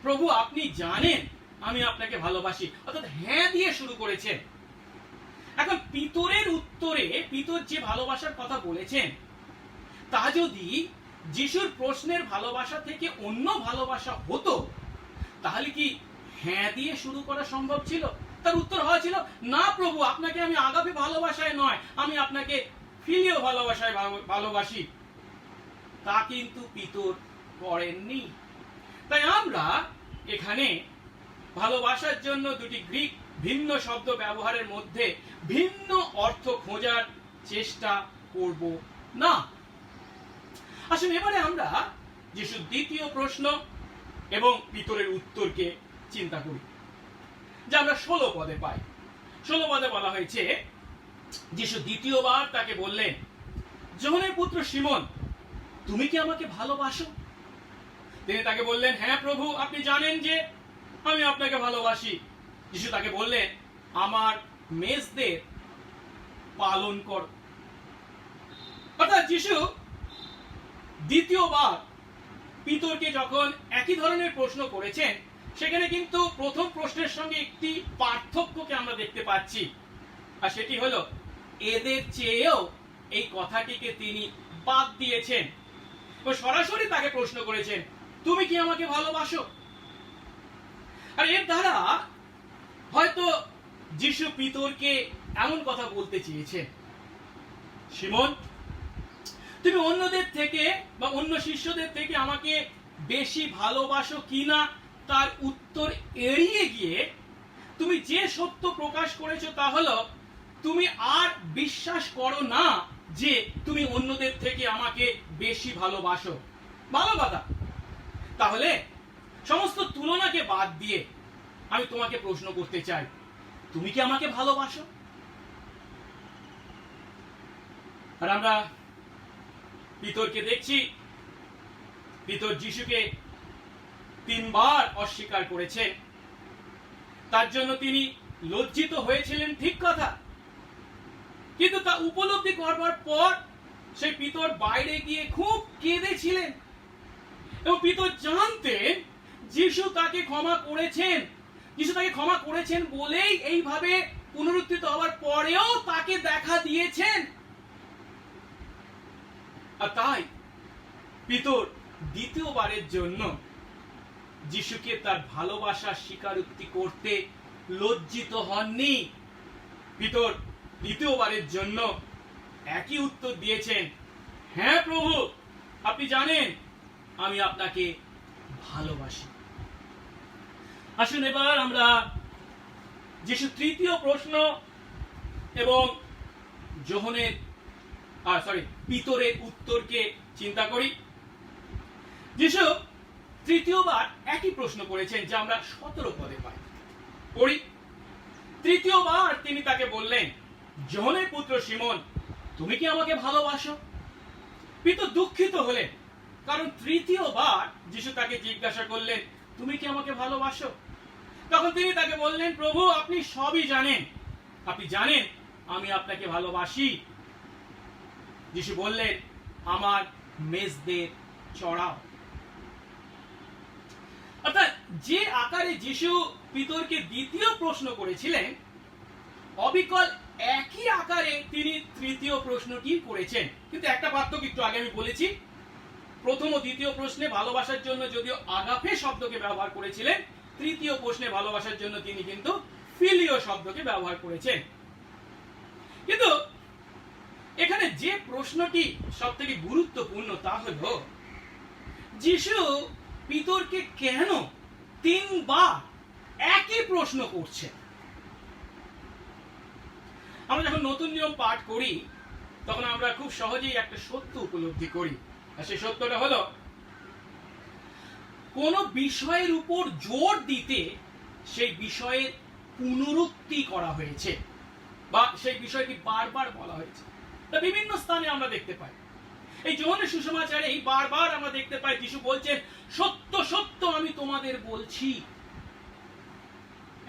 প্রভু, আপনি জানেন আমি আপনাকে ভালোবাসি, অর্থাৎ হ্যাঁ দিয়ে শুরু করেছেন। এখন পিতরের উত্তরে পিতর যে ভালোবাসার কথা বলেছেন তা যদি যিশুর প্রশ্নের ভালোবাসা থেকে অন্য ভালোবাসা হতো তাহলে কি হ্যাঁ দিয়ে শুরু করা সম্ভব ছিল? তার উত্তর হওয়া ছিল, না প্রভু, আপনাকে আমি আগাপে ভালোবাসায় নয়, আমি আপনাকে ফিলিও ভালোবাসায় ভালোবাসি। তা কিন্তু পিতর করেননি। তাই আমরা এখানে ভালোবাসার জন্য দুটি গ্রিক ভিন্ন শব্দ ব্যবহারের মধ্যে ভিন্ন অর্থ খোঁজার চেষ্টা করব না। আসলে এবারে আমরা যিশুর দ্বিতীয় প্রশ্ন এবং পিতরের উত্তরকে চিন্তা করি, যা আমরা 16 পদে পাই। 16 পদে বলা হয়েছে, যিশু দ্বিতীয়বার তাকে বললেন, যোহনের পুত্র শিমন, তুমি কি আমাকে ভালোবাসো? তিনি তাকে বললেন, হ্যাঁ প্রভু, আপনি জানেন যে আমি আপনাকে ভালোবাসি। যিশু তাকে বললেন, আমার মেষদের পালন কর। অর্থাৎ যিশু দ্বিতীয়বার পিতরকে যখন একই ধরনের প্রশ্ন করেছেন, সেখানে কিন্তু প্রথম প্রশ্নের সঙ্গে একটি পার্থক্যকে আমরা দেখতে পাচ্ছি, আর সেটি হলো এদের চেয়েও এই কথাটিকে তিনি বাদ দিয়েছেন ও সরাসরি তাকে প্রশ্ন করেছেন, তুমি কি আমাকে ভালোবাসো? আর এর দ্বারা হয়তো যিশু পিতরকে এমন কথা বলতে চেয়েছেন, শিমন, তুমি অন্যদের থেকে বা অন্য শিষ্যদের থেকে আমাকে বেশি ভালোবাসো কিনা তার উত্তর এড়িয়ে গিয়ে তুমি যে সত্য প্রকাশ করেছো তা হলো তুমি আর বিশ্বাস করো না যে তুমি অন্যদের থেকে আমাকে বেশি ভালোবাসো। ভালো কথা। তাহলে সমস্ত তুলনাকে বাদ দিয়ে আমি তোমাকে প্রশ্ন করতে চাই, তুমি কি আমাকে ভালোবাসো? আর আমরা পিতরকে দেখছি, পিতর যিশুকে 3 বার অস্বীকার করেছে। তার জন্য তিনি লজ্জিত হয়েছিলেন, ঠিক কথা, কিন্তু তা উপলব্ধি করবার পর সেই পিতর বাইরে গিয়ে খুব কেঁদেছিলেন এবং পিতর জানতেন যিশু তাকে ক্ষমা করেছেন। যিশু তাকে ক্ষমা করেছেন বলেই এইভাবে পুনরুত্থিত হওয়ার পরেও তাকে দেখা দিয়েছেন। আর তাই পিতর দ্বিতীয়বারের জন্য যিশুকে তার ভালোবাসার স্বীকারোক্তি করতে লজ্জিত হননি। পিতর দ্বিতীয়বারের জন্য একই উত্তর দিয়েছেন, হ্যাঁ প্রভু, আপনি জানেন আমি আপনাকে ভালোবাসি। আসুন এবার আমরা যিশু তৃতীয় প্রশ্ন এবং পিতরের উত্তরকে চিন্তা করি। যিশু তৃতীয়বার একই প্রশ্ন করেছেন, যা আমরা 17 পদে পাই। পড়ি। তৃতীয়বার তিনি তাকে বললেন, যোহনের পুত্র শিমন, তুমি কি আমাকে ভালোবাসো? পিতর দুঃখিত হলেন, কারণ তৃতীয়বার যিশু তাকে জিজ্ঞাসা করলেন, তুমি কি আমাকে ভালোবাসো? তখন তিনি তাকে বললেন, প্রভু, আপনি সবই জানেন, আপনি জানেন আমি আপনাকে ভালোবাসি। যিশু বললেন, আমার মেজদের চড়াও। অর্থাৎ যে আকারে যিশু পিতরকে দ্বিতীয় প্রশ্ন করেছিলেন, অবিকল একই আকারে তিনি তৃতীয় প্রশ্নটি করেছেন। কিন্তু একটা পার্থক্য একটু আগে আমি বলেছি, প্রথম ও দ্বিতীয় প্রশ্নে ভালোবাসার জন্য যদিও আগাপে শব্দকে ব্যবহার করেছিলেন, তৃতীয় প্রশ্নে ভালোবাসার জন্য তিনি কিন্তু ফিলিও শব্দকে ব্যবহার করেছেন। কিন্তু এখানে যে প্রশ্নটি সব থেকে গুরুত্বপূর্ণ তা হল, যিশু পিতরকে কেন 3 বার একই প্রশ্ন করছে? আমরা যখন নতুন নিয়ম পাঠ করি তখন আমরা খুব সহজেই একটা সত্য উপলব্ধি করি, আর সেই সত্যটা হলো, কোন বিষয়ের উপর জোর দিতে সেই বিষয়ের পুনরুক্তি করা হয়েছে বা সেই বিষয়টি বারবার বলা হয়েছে। তা বিভিন্ন স্থানে আমরা দেখতে পাই। এই যোহনের সুসমাচারে বারবার আমরা দেখতে পাই যিশু বলছেন, সত্য সত্য আমি তোমাদের বলছি।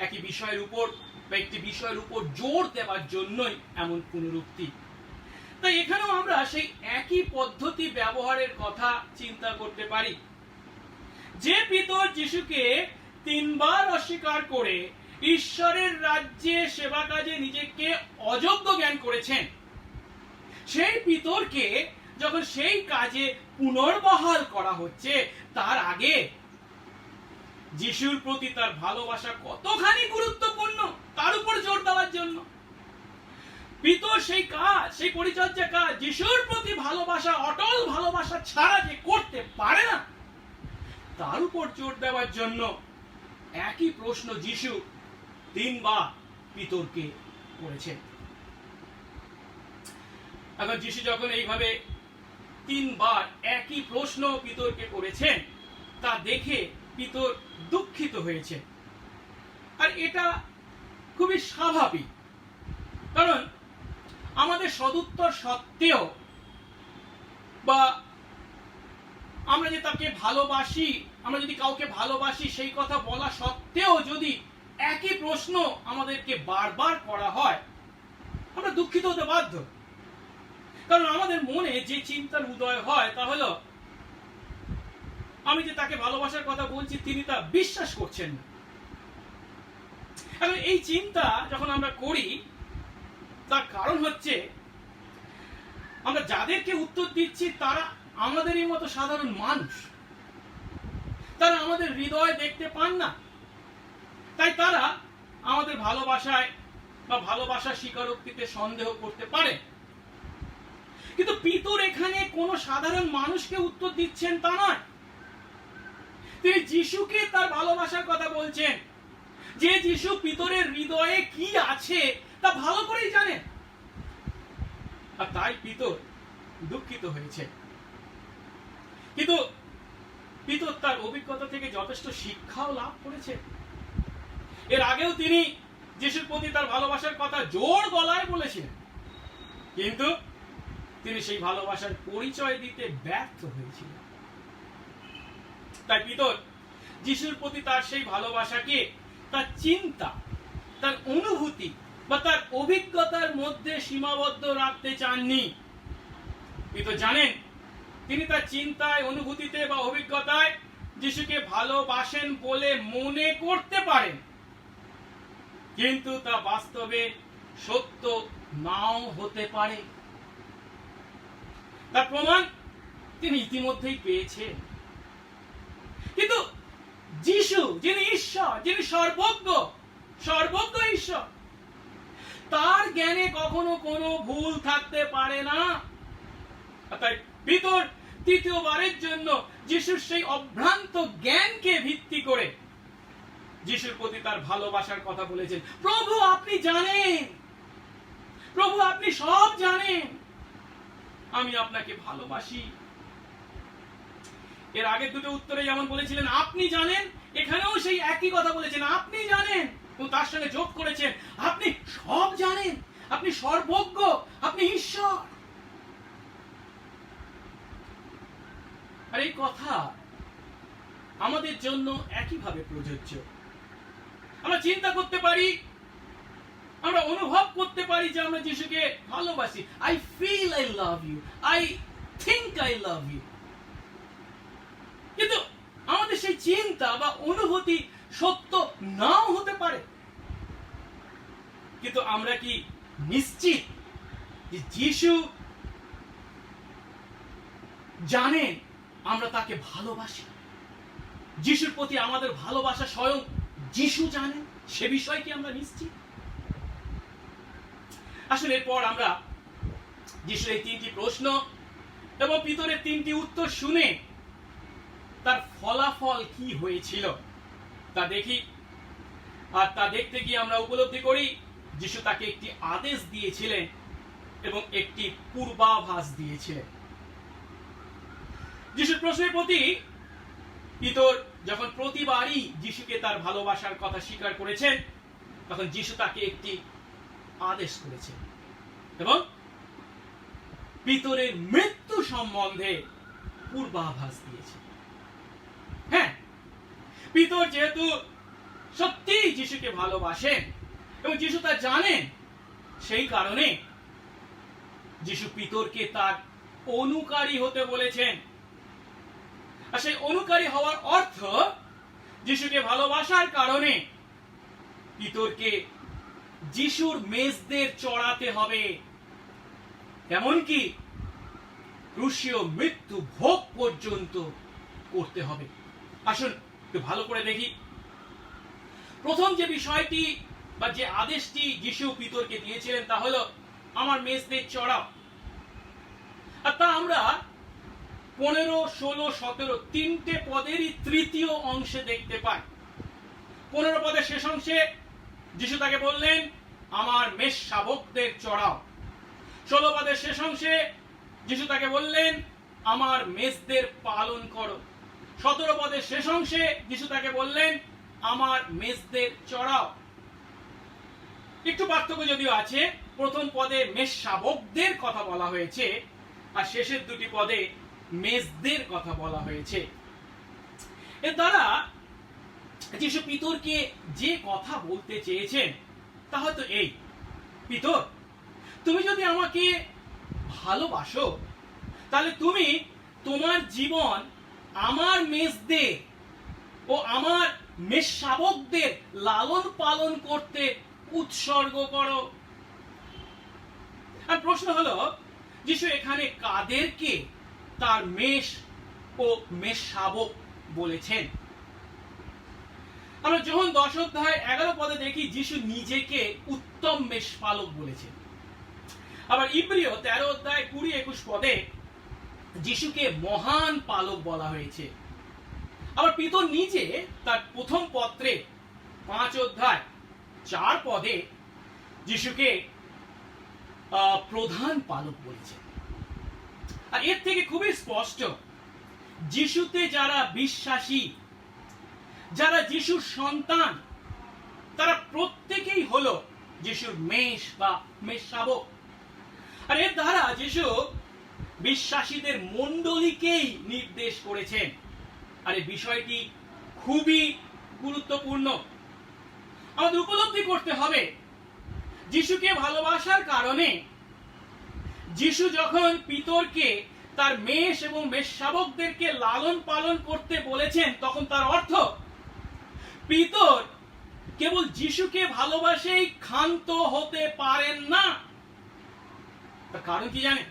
একই বিষয়ের উপর বা একটি বিষয়ের উপর জোর দেওয়ার জন্যই এমন পুনরুক্তি। তাই এখানেও আমরা সেই একই পদ্ধতি ব্যবহারের কথা চিন্তা করতে পারি। যে পিতর যিশুকে 3 বার অস্বীকার করে ঈশ্বরের রাজ্যে সেবা কাজে নিজেকে অযোগ্য জ্ঞান করেছেন, সেই পিতরকে যখন সেই কাজে পুনর্বহাল করা হচ্ছে, তার আগে যিশুর প্রতি তার ভালোবাসা কতখানি গুরুত্বপূর্ণ তার উপর জোর দেওয়ার জন্য পিতর সেই কাজ, সেই পরিচর্যা কাজ, যিশুর প্রতি ভালোবাসা, অটল ভালোবাসা ছাড়া যে করতে পারে না, তার উপর জোর দেওয়ার জন্য একই প্রশ্ন যিশু 3 বার পিতরকে করেছেন। এখন যিশু যখন এইভাবে 3 বার একই প্রশ্ন পিতরকে করেছেন, তা দেখে পিতর দুঃখিত হয়েছে। আর এটা খুবই স্বাভাবিক, কারণ আমাদের সদুত্তর সত্ত্বেও বা আমরা যে তাকে ভালোবাসি, আমরা যদি কাউকে ভালোবাসি সেই কথা বলা সত্ত্বেও যদি একই প্রশ্ন আমাদেরকে বারবার করা হয়, আমরা দুঃখিত হতে বাধ্য। কারণ আমাদের মনে যে চিন্তার উদয় হয় তা হলো, আমি যে তাকে ভালোবাসার কথা বলছি তিনি তা বিশ্বাস করছেন না। এখন এই চিন্তা যখন আমরা করি, তার কারণ হচ্ছে আমরা যাদেরকে উত্তর দিচ্ছি তারা আমাদেরই মতো সাধারণ মানুষ, তারা আমাদের হৃদয় দেখতে পান না, তাই তারা আমাদের ভালোবাসায় বা ভালোবাসার স্বীকারোক্তিতে সন্দেহ করতে পারে। কিন্তু পিতর এখানে কোন সাধারণ মানুষকে উত্তর দিচ্ছেন তা নয়, তিনি যিশুকে তার ভালোবাসার কথা বলছেন, যে যিশু পিতরের হৃদয়ে কি আছে তা ভালো করেই জানেন। আর তাই পিতর দুঃখিত হয়েছে। কিন্তু পিতর তার অভিজ্ঞতা থেকে যথেষ্ট শিক্ষাও লাভ করেছে। এর আগেও তিনি যিশুর প্রতি তার ভালোবাসার কথা জোর গলায় বলেছিলেন, কিন্তু তিনি সেই ভালোবাসার পরিচয় দিতে ব্যর্থ হয়েছিলেন। তাই পিতর যিশুর প্রতি তার সেই ভালোবাসাকে তার চিন্তা, তার অনুভূতি বা তার অভিজ্ঞতার মধ্যে সীমাবদ্ধ রাখতে চাননি। পিতর জানেন তিনি তার চিন্তায়, অনুভূতিতে বা অভিজ্ঞতায় যিশুকে ভালোবাসেন বলে মনে করতে পারেন, কিন্তু তা বাস্তবে সত্য নাও হতে পারে। তার প্রমাণ তিনি ইতিমধ্যেই পেয়েছেন। কিন্তু যিশু, যিনি ঈশ্বর, যিনি সর্বজ্ঞ ঈশ্বর, তার জ্ঞানে কখনো কোনো ভুল থাকতে পারে না। তাই পিতর তৃতীয়বারের জন্য যিশুর সেই অভ্রান্ত জ্ঞানকে ভিত্তি করে যিশুর প্রতি তার ভালোবাসার কথা বলেছেন। প্রভু আপনি জানেন, প্রভু আপনি সব জানেন, আমি আপনাকে ভালোবাসি। এর আগের দুটো উত্তরে যেমন বলেছিলেন আপনি জানেন, এখানেও সেই একই কথা বলেছেন আপনি জানেন, এবং তার সঙ্গে যোগ করেছেন আপনি সব জানেন, আপনি সর্বজ্ঞ, আপনি ঈশ্বর। আর এই কথা আমাদের জন্য একইভাবে প্রযোজ্য। আমরা চিন্তা করতে পারি, আমরা অনুভব করতে পারি যে আমরা যিশুকে ভালোবাসি। I feel I love you, I think I love you. কিন্তু আমাদের সেই চিন্তা বা অনুভূতি সত্য নাও হতে পারে। কিন্তু আমরা কি নিশ্চিত যে যিশু জানেন আমরা তাকে ভালোবাসি? যিশুর প্রতি আমাদের ভালোবাসা স্বয়ং যিশু জানেন, সে বিষয়ে কি আমরা নিশ্চিত? আসলে এরপর আমরা যিশুর এই তিনটি প্রশ্ন এবং পিতরের তিনটি উত্তর শুনে তার ফলাফল কি হয়েছিল তা দেখি। আর তা দেখতে গিয়ে আমরা উপলব্ধি করি যিশু তাকে একটি আদেশ দিয়েছিলেন এবং একটি পূর্বাভাস দিয়েছিলেন। যিশুর প্রশ্নের প্রতি পিতর যখন প্রতিবারই যিশুকে তার ভালোবাসার কথা স্বীকার করেছেন, তখন যিশু তাকে একটি আদেশ করেছেন এবং পিতরের মৃত্যু সম্বন্ধে পূর্বাভাস দিয়েছেন। হ্যাঁ, পিতর যেহেতু সত্যি যিশুকে ভালোবাসেন এবং যিশু তা জানেন, সেই কারণে যিশু পিতরকে তার অনুকারী হতে বলেছেন। আর সেই অনুকারী হওয়ার অর্থ যিশুকে ভালোবাসার কারণে পিতরকে যিশুর মেজদের চড়াতে হবে, এমনকি ক্রুশীয় মৃত্যু ভোগ পর্যন্ত করতে হবে। আসুন একটু ভালো করে দেখি। প্রথম যে বিষয়টি বা যে আদেশটি যিশু পিতরকে দিয়েছিলেন তা হলো আমার মেজদের চড়াও। আর তা আমরা 15, 16, 17 তিনটে পদেরই তৃতীয় অংশে দেখতে পাই। 15 পদের শেষ অংশে যিশু তাকে বললেন আমার মেষ শাবকদের চড়াও। 16 পদের শেষ অংশে যিশু তাকে বললেন আমার মেজদের পালন করো। 17 পদের শেষ অংশে যিশু তাকে বললেন আমার মেজদের চড়াও। একটু পার্থক্য যদিও আছে, প্রথম পদে মেষ শাবকদের কথা বলা হয়েছে আর শেষের দুটি পদে মেজদের কথা বলা হয়েছে। এর দ্বারা যিশু পিতরকে যে কথা বলতে চেয়েছেন তা হয়তো এই, পিতর তুমি যদি আমাকে ভালোবাসো তাহলে তুমি তোমার জীবন আমার মেজদের ও আমার মেষ শাবকদের লালন পালন করতে উৎসর্গ করো। আর প্রশ্ন হলো যিশু এখানে কাদেরকে তার মেষ ও মেষ শাবক বলেছেন? আমরা যখন 10 অধ্যায় 11 পদে দেখি যিশু নিজেকে উত্তম মেষপালক বলেছেন। আবার ইব্রিয় 13 অধ্যায় 20-21 পদে যিশুকে মহান পালক বলা হয়েছে। আবার পিতর নিজে তার প্রথম পত্রে 5 অধ্যায় 4 পদে যিশুকে প্রধান পালক বলেছেন। আর এর থেকে খুবই স্পষ্ট যিশুতে যারা বিশ্বাসী, যারা যিশুর সন্তান, তারা প্রত্যেকেই হলো যিশুর মেষ বা মেষ শাবক। আর এর দ্বারা যিশু বিশ্বাসীদের মণ্ডলীকেই নির্দেশ করেছেন। আর এই বিষয়টি খুবই গুরুত্বপূর্ণ। আমাদের উপলব্ধি করতে হবে যিশুকে ভালোবাসার কারণে যিশু যখন পিতরকে তার মেষ এবং মেষ শাবকদেরকে লালন পালন করতে বলেছেন, তখন তার অর্থ পিতর কেবল যিশুকে ভালোবাসেই ক্ষান্ত হতে পারেন না। তার কারণ কি জানেন?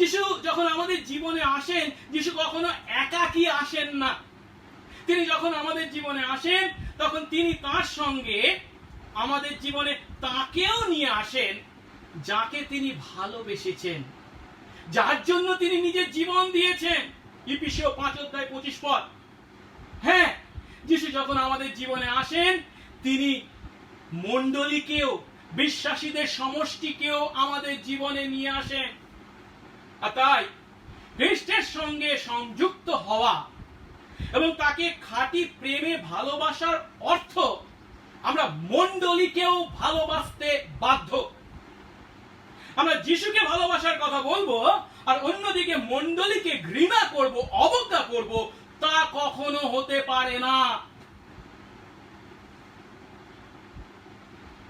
যিশু যখন আমাদের জীবনে আসেন, যিশু কখনো একাকী আসেন না। তিনি যখন আমাদের জীবনে আসেন তখন তিনি তার সঙ্গে আমাদের জীবনে তাকেও নিয়ে আসেন যাকে তিনি ভালোবেসেছেন, যার জন্য তিনি নিজের জীবন দিয়েছেন। ইফিসীয় 5:25। হ্যাঁ, যিশু যখন আমাদের জীবনে আসেন, তিনি মণ্ডলীকেও, বিশ্বাসীদের সমষ্টিকেও আমাদের জীবনে নিয়ে আসেন। আর তাই খ্রিস্টের সঙ্গে সংযুক্ত হওয়া এবং তাকে খাঁটি প্রেমে ভালোবাসার অর্থ আমরা মণ্ডলীকেও ভালোবাসতে বাধ্য। আমরা যিশুকে ভালোবাসার কথা বলবো আর অন্যদিকে মণ্ডলীকে ঘৃণা করব, অবজ্ঞা করব, তা কখনো হতে পারে না।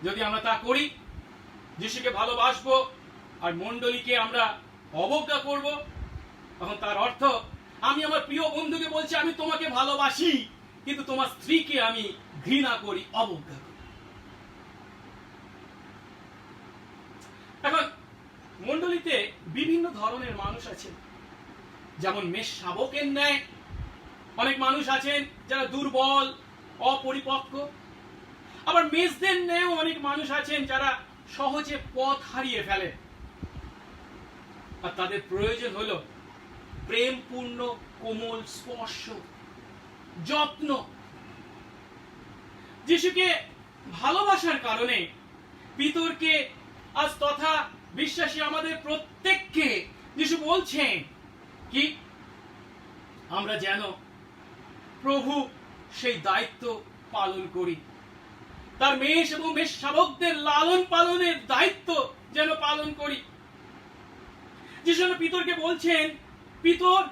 যদি আমরা তা করি, যিশুকে ভালোবাসবো আর মণ্ডলীকে আমরা অবজ্ঞা করব, তখন তার অর্থ আমি আমার প্রিয় বন্ধুকে বলছি আমি তোমাকে ভালোবাসি, কিন্তু তোমার স্ত্রীকে আমি ঘৃণা করি, অবজ্ঞা করি। এখন মণ্ডলীতে বিভিন্ন ধরনের মানুষ আছেন। যেমন মেষ শাবকের ন্যায় অনেক মানুষ আছেন যারা দুর্বল, অপরিপক্ক। আবার মেষদের ন্যায় অনেক মানুষ আছেন যারা সহজে পথ হারিয়ে ফেলে। আর তাদের প্রয়োজন হলো প্রেমপূর্ণ কোমল স্পর্শ, যত্ন। যিশুকে ভালোবাসার কারণে পিতরকে আজ তথা বিশ্বাসী আমাদের প্রত্যেককে যিশু বলছেন কি আমরা যেন প্রভু সেই দায়িত্ব পালন করি, তার মেষ এবং মেষ শাবকদের লালন পালনের দায়িত্ব যেন পালন করি। যিশু পিতরকে বলছেন, পিতর,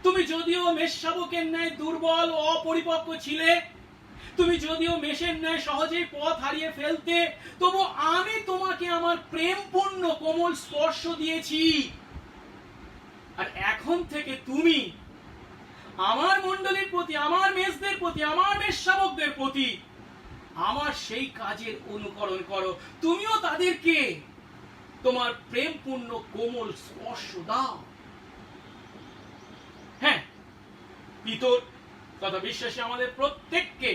তুমি যদিও মেষ শাবকের ন্যায় দুর্বল ও অপরিপক্ক ছিলে, তুমি যদিও মেষের ন্যায় সহজেই পথ হারিয়ে ফেলতে, তবু আমি তোমাকে আমার প্রেমপূর্ণ কোমল স্পর্শ দিয়েছি। আর এখন থেকে তুমি আমার মণ্ডলীর প্রতি, আমার মেষদের প্রতি, আমার মেষ শাবকদের প্রতি আমার সেই কাজের অনুকরণ করো। তুমিও তাদেরকে তোমার প্রেমপূর্ণ কোমল স্পর্শ দাও। হ্যাঁ, পিতর তথা বিশ্বাসী আমাদের প্রত্যেককে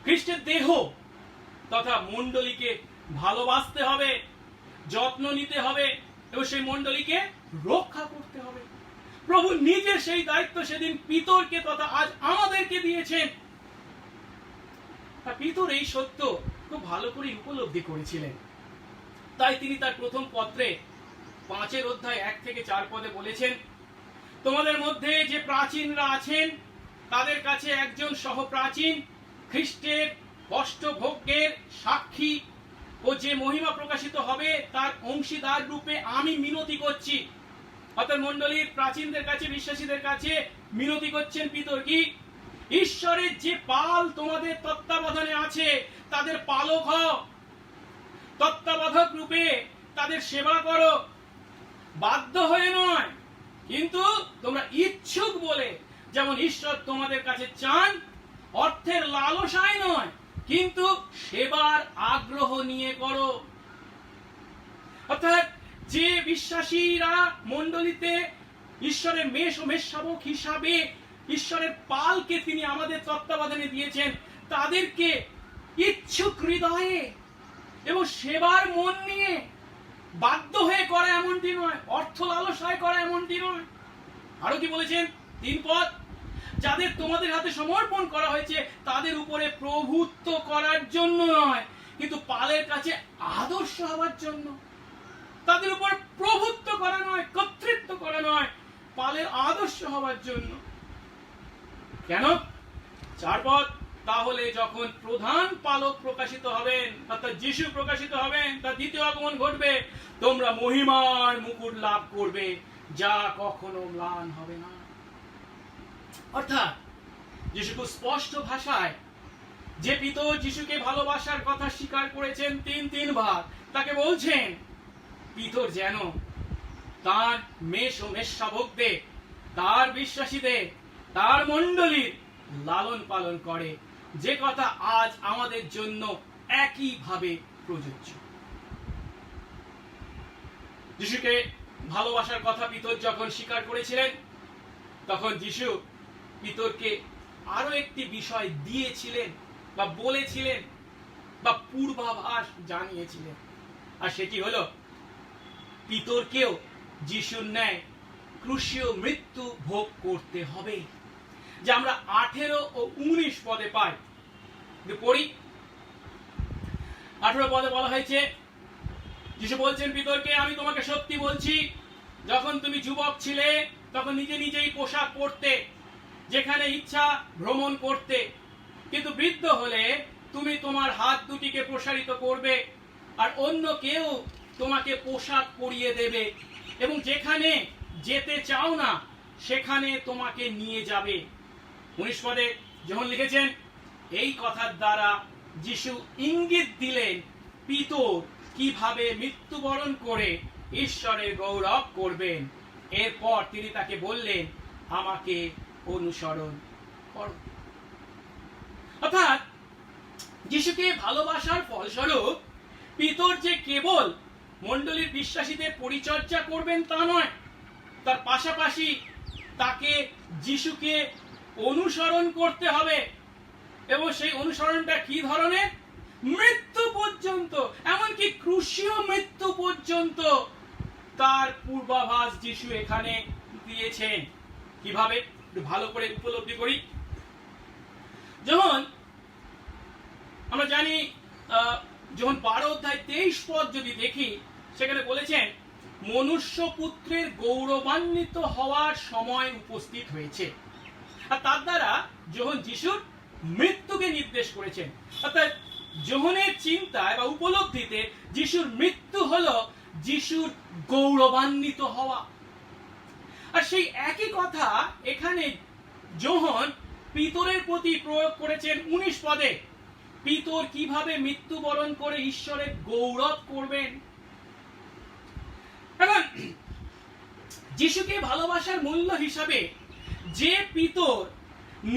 খ্রিস্টের দেহ তথা মণ্ডলীকে ভালোবাসতে হবে, যত্ন নিতে হবে এবং সেই মণ্ডলীকে রক্ষা করতে হবে। প্রভু নিজে সেই দায়িত্ব সেদিন পিতরকে তথা আজ আমাদেরকে দিয়েছেন। পিতর এই সত্য খুব ভালো করে উপলব্ধি করেছিলেন। তাই তিনি তার প্রথম পত্রে 5:1-4 বলেছেন, তোমাদের মধ্যে যে প্রাচীনরা আছেন তাদের কাছে একজন সহপ্রাচীন খ্রিস্টের কষ্ট ভোগের সাক্ষী ও যে মহিমা প্রকাশিত হবে তার অংশীদার রূপে আমি মিনতি করছি। অর্থাৎ মণ্ডলীর প্রাচীনদের কাছে, বিশ্বাসীদের কাছে মিনতি করছেন পিতর কি, ঈশ্বরের যে পাল তোমাদের তত্ত্বাবধানে আছে তাদের পালক হও, তত্ত্বাবধায়ক রূপে তাদের সেবা করো, বাধ্য হয়ে নয় কিন্তু তোমরা ইচ্ছুক বলে, যেমন ঈশ্বর তোমাদের কাছে চান, অর্থের লালসায় নয় কিন্তু সেবার আগ্রহ নিয়ে করো। অর্থাৎ যে বিশ্বাসীরা মণ্ডলীতে ঈশ্বরের মেষ ও মেষ শাবক হিসাবে ঈশ্বরের পালকে তিনি আমাদের তত্ত্বাবধানে দিয়েছেন, তাদেরকে ইচ্ছুক হৃদয়ে এবং সেবার মন নিয়ে বাধ্য হয়ে করা এমনটি নয়, অর্থ লালসায় করা এমনটি নয়। আরো কি বলেছেন 3 পদ, যাদের তোমাদের হাতে সমর্পণ করা হয়েছে তাদের উপরে প্রভুত্ব করার জন্য নয় কিন্তু পালের কাছে আদর্শ হওয়ার জন্য। তাদের উপর প্রভুত্ব করা নয়, কর্তৃত্ব করা নয়, পালের আদর্শ হওয়ার জন্য। কেন? 4 পদ, তাহলে যখন প্রধান পালক প্রকাশিত হবেন অর্থাৎ যিশু প্রকাশিত হবেন, তার দ্বিতীয় আগমন ঘটবে, তোমরা মহিমার মুকুট লাভ করবে যা কখনো ম্লান হবে না। অর্থাৎ যিশু খুব স্পষ্ট ভাষায় যে পিতর যিশুকে ভালোবাসার কথা স্বীকার করেছেন 3 বার, তাকে বলছেন পিতর যেন তার মেষ ও মেষ শাবকদের, তার বিশ্বাসীদের, তার মণ্ডলীর লালন পালন করে, যে কথা আজ আমাদের জন্য একইভাবে প্রযোজ্য। যিশুকে ভালোবাসার কথা পিতর যখন স্বীকার করেছিলেন, তখন যিশু পিতরকে আরো একটি বিষয় দিয়েছিলেন বা বলেছিলেন, বা পূর্বাভাস জানিয়েছিলেন, আর সেটি হলো পিতরকেও যিশুর ন্যায় ক্রুশীয় মৃত্যু ভোগ করতে হবে, যা আমরা 18 ও 19 পদে পাই। পড়ি, 18 পদে বলা হয়েছে, যিশু বলছেন পিতরকে, আমি তোমাকে সত্যি বলছি, যখন তুমি যুবক ছিলে তখন নিজে নিজেই পোশাক পরতে, যেখানে ইচ্ছা ভ্রমণ করতে, কিন্তু বৃদ্ধ হলে তুমি তোমার হাত দুটিকে প্রসারিত করবে, আর অন্য কেউ তোমাকে পোশাক পরিয়ে দেবে, এবং যেখানে যেতে চাও না সেখানে তোমাকে নিয়ে যাবে। 19 পদে যখন লিখেছেন, এই কথার দ্বারা যিশু ইঙ্গিত দিলেন পিতর কিভাবে মৃত্যুবরণ করে ঈশ্বরের গৌরব করবেন। এরপর তিনি তাকে বললেন, আমাকে অনুসরণ করো। অর্থাৎ যিশুকে ভালোবাসার ফলস্বরূপ পিতর যে কেবল মণ্ডলীর বিশ্বাসীদের পরিচর্যা করবেন তা নয়, তার পাশাপাশি তাকে যিশুকে অনুসরণ করতে হবে, এবং সেই অনুসরণটা কি ধরনের? মৃত্যু পর্যন্ত, এমনকি ক্রুশীয় মৃত্যু পর্যন্ত তার পূর্বাভাস যিশু এখানে দিয়েছেন। কিভাবে একটু ভালো করে উপলব্ধি করি। যখন আমরা জানি, যখন 12 অধ্যায় 23 পদ যদি দেখি, সেখানে বলেছেন মনুষ্য পুত্রের গৌরবান্বিত হওয়ার সময় উপস্থিত হয়েছে, আর তার দ্বারা যখন যিশুর মৃত্যুকে নির্দেশ করেছেন। অর্থাৎ যোহনের চিন্তায় বা উপলব্ধিতে যিশুর মৃত্যু হলো যিশুর গৌরবান্বিত হওয়া। আর সেই একই কথা এখানে যোহন পিতরের প্রতি প্রয়োগ করেছেন 19 পদে। পিতর কিভাবে মৃত্যুবরণ করে ঈশ্বরের গৌরব করবেন। এখন যিশুকে ভালোবাসার মূল্য হিসাবে যে পিতর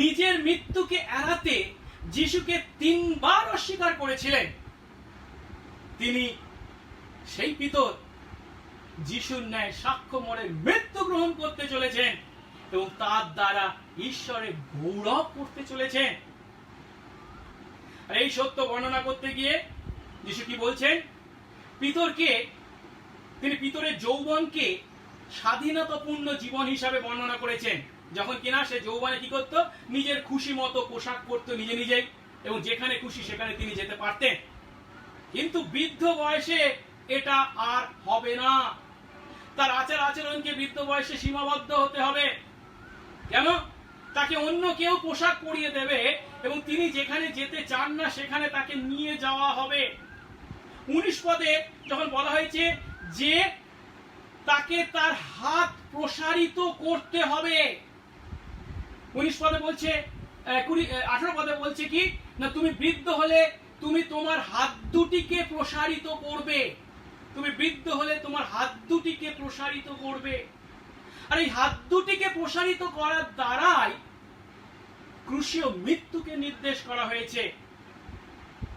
নিজের মৃত্যুকে এড়াতে যিশুকে 3 বার অস্বীকার করেছিলেন, তিনি সেই পিতর যিশুর ন্যায় সাক্ষ্য মরে মৃত্যু গ্রহণ করতে চলেছেন এবং তার দ্বারা ঈশ্বরের গৌরব করতে চলেছেন। আর এই সত্য বর্ণনা করতে গিয়ে যিশু কি বলছেন? তিনি পিতরের যৌবনকে স্বাধীনতাপূর্ণ জীবন হিসাবে বর্ণনা করেছেন, যখন কিনা সে যৌবনে কি করত? নিজের খুশি মতো পোশাক পরতো নিজে নিজেই, এবং যেখানে খুশি সেখানে তিনি যেতে পারতেন। কিন্তু বৃদ্ধ বয়সে এটা আর হবে না। তার আচার আচরণকে বৃদ্ধ বয়সে সীমাবদ্ধ হতে হবে। কেন? তাকে অন্য কেউ পোশাক পরিয়ে দেবে এবং তিনি যেখানে যেতে চান না সেখানে তাকে নিয়ে যাওয়া হবে। 19 পদে যখন বলা হয়েছে যে তাকে তার হাত প্রসারিত করতে হবে, 19 পদে বলছে, 18 পদে বলছে কি না, তুমি বৃদ্ধ হলে তুমি তোমার হাত দুটিকে প্রসারিত করবে। তুমি বৃদ্ধ হলে তোমার হাত দুটিকে প্রসারিত করবে। আর এই হাত দুটিকে প্রসারিত করার দ্বারাই ক্রুশীয় মৃত্যুকে নির্দেশ করা হয়েছে।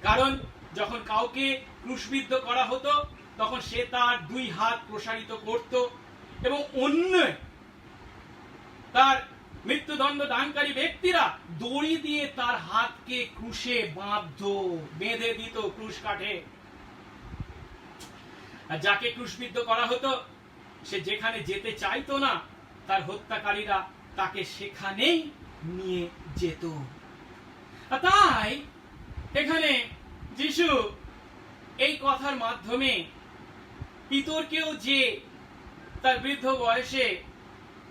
কারণ যখন কাউকে ক্রুশবিদ্ধ করা হতো তখন সে তার 2 হাত প্রসারিত করত এবং অন্য তার মৃত্যুদণ্ড দানকারী ব্যক্তিরা দড়ি দিয়ে তার হাতকে ক্রুশে বেঁধে দিত ক্রুশ কাঠে। আর যাকে ক্রুশবিদ্ধ করা হতো সে যেখানে যেতে চাইতো না, তার হত্যাকারীরা তাকে সেখানেই নিয়ে যেত। তাই এখানে যিশু এই কথার মাধ্যমে পিতরকেও যে তার বৃদ্ধ বয়সে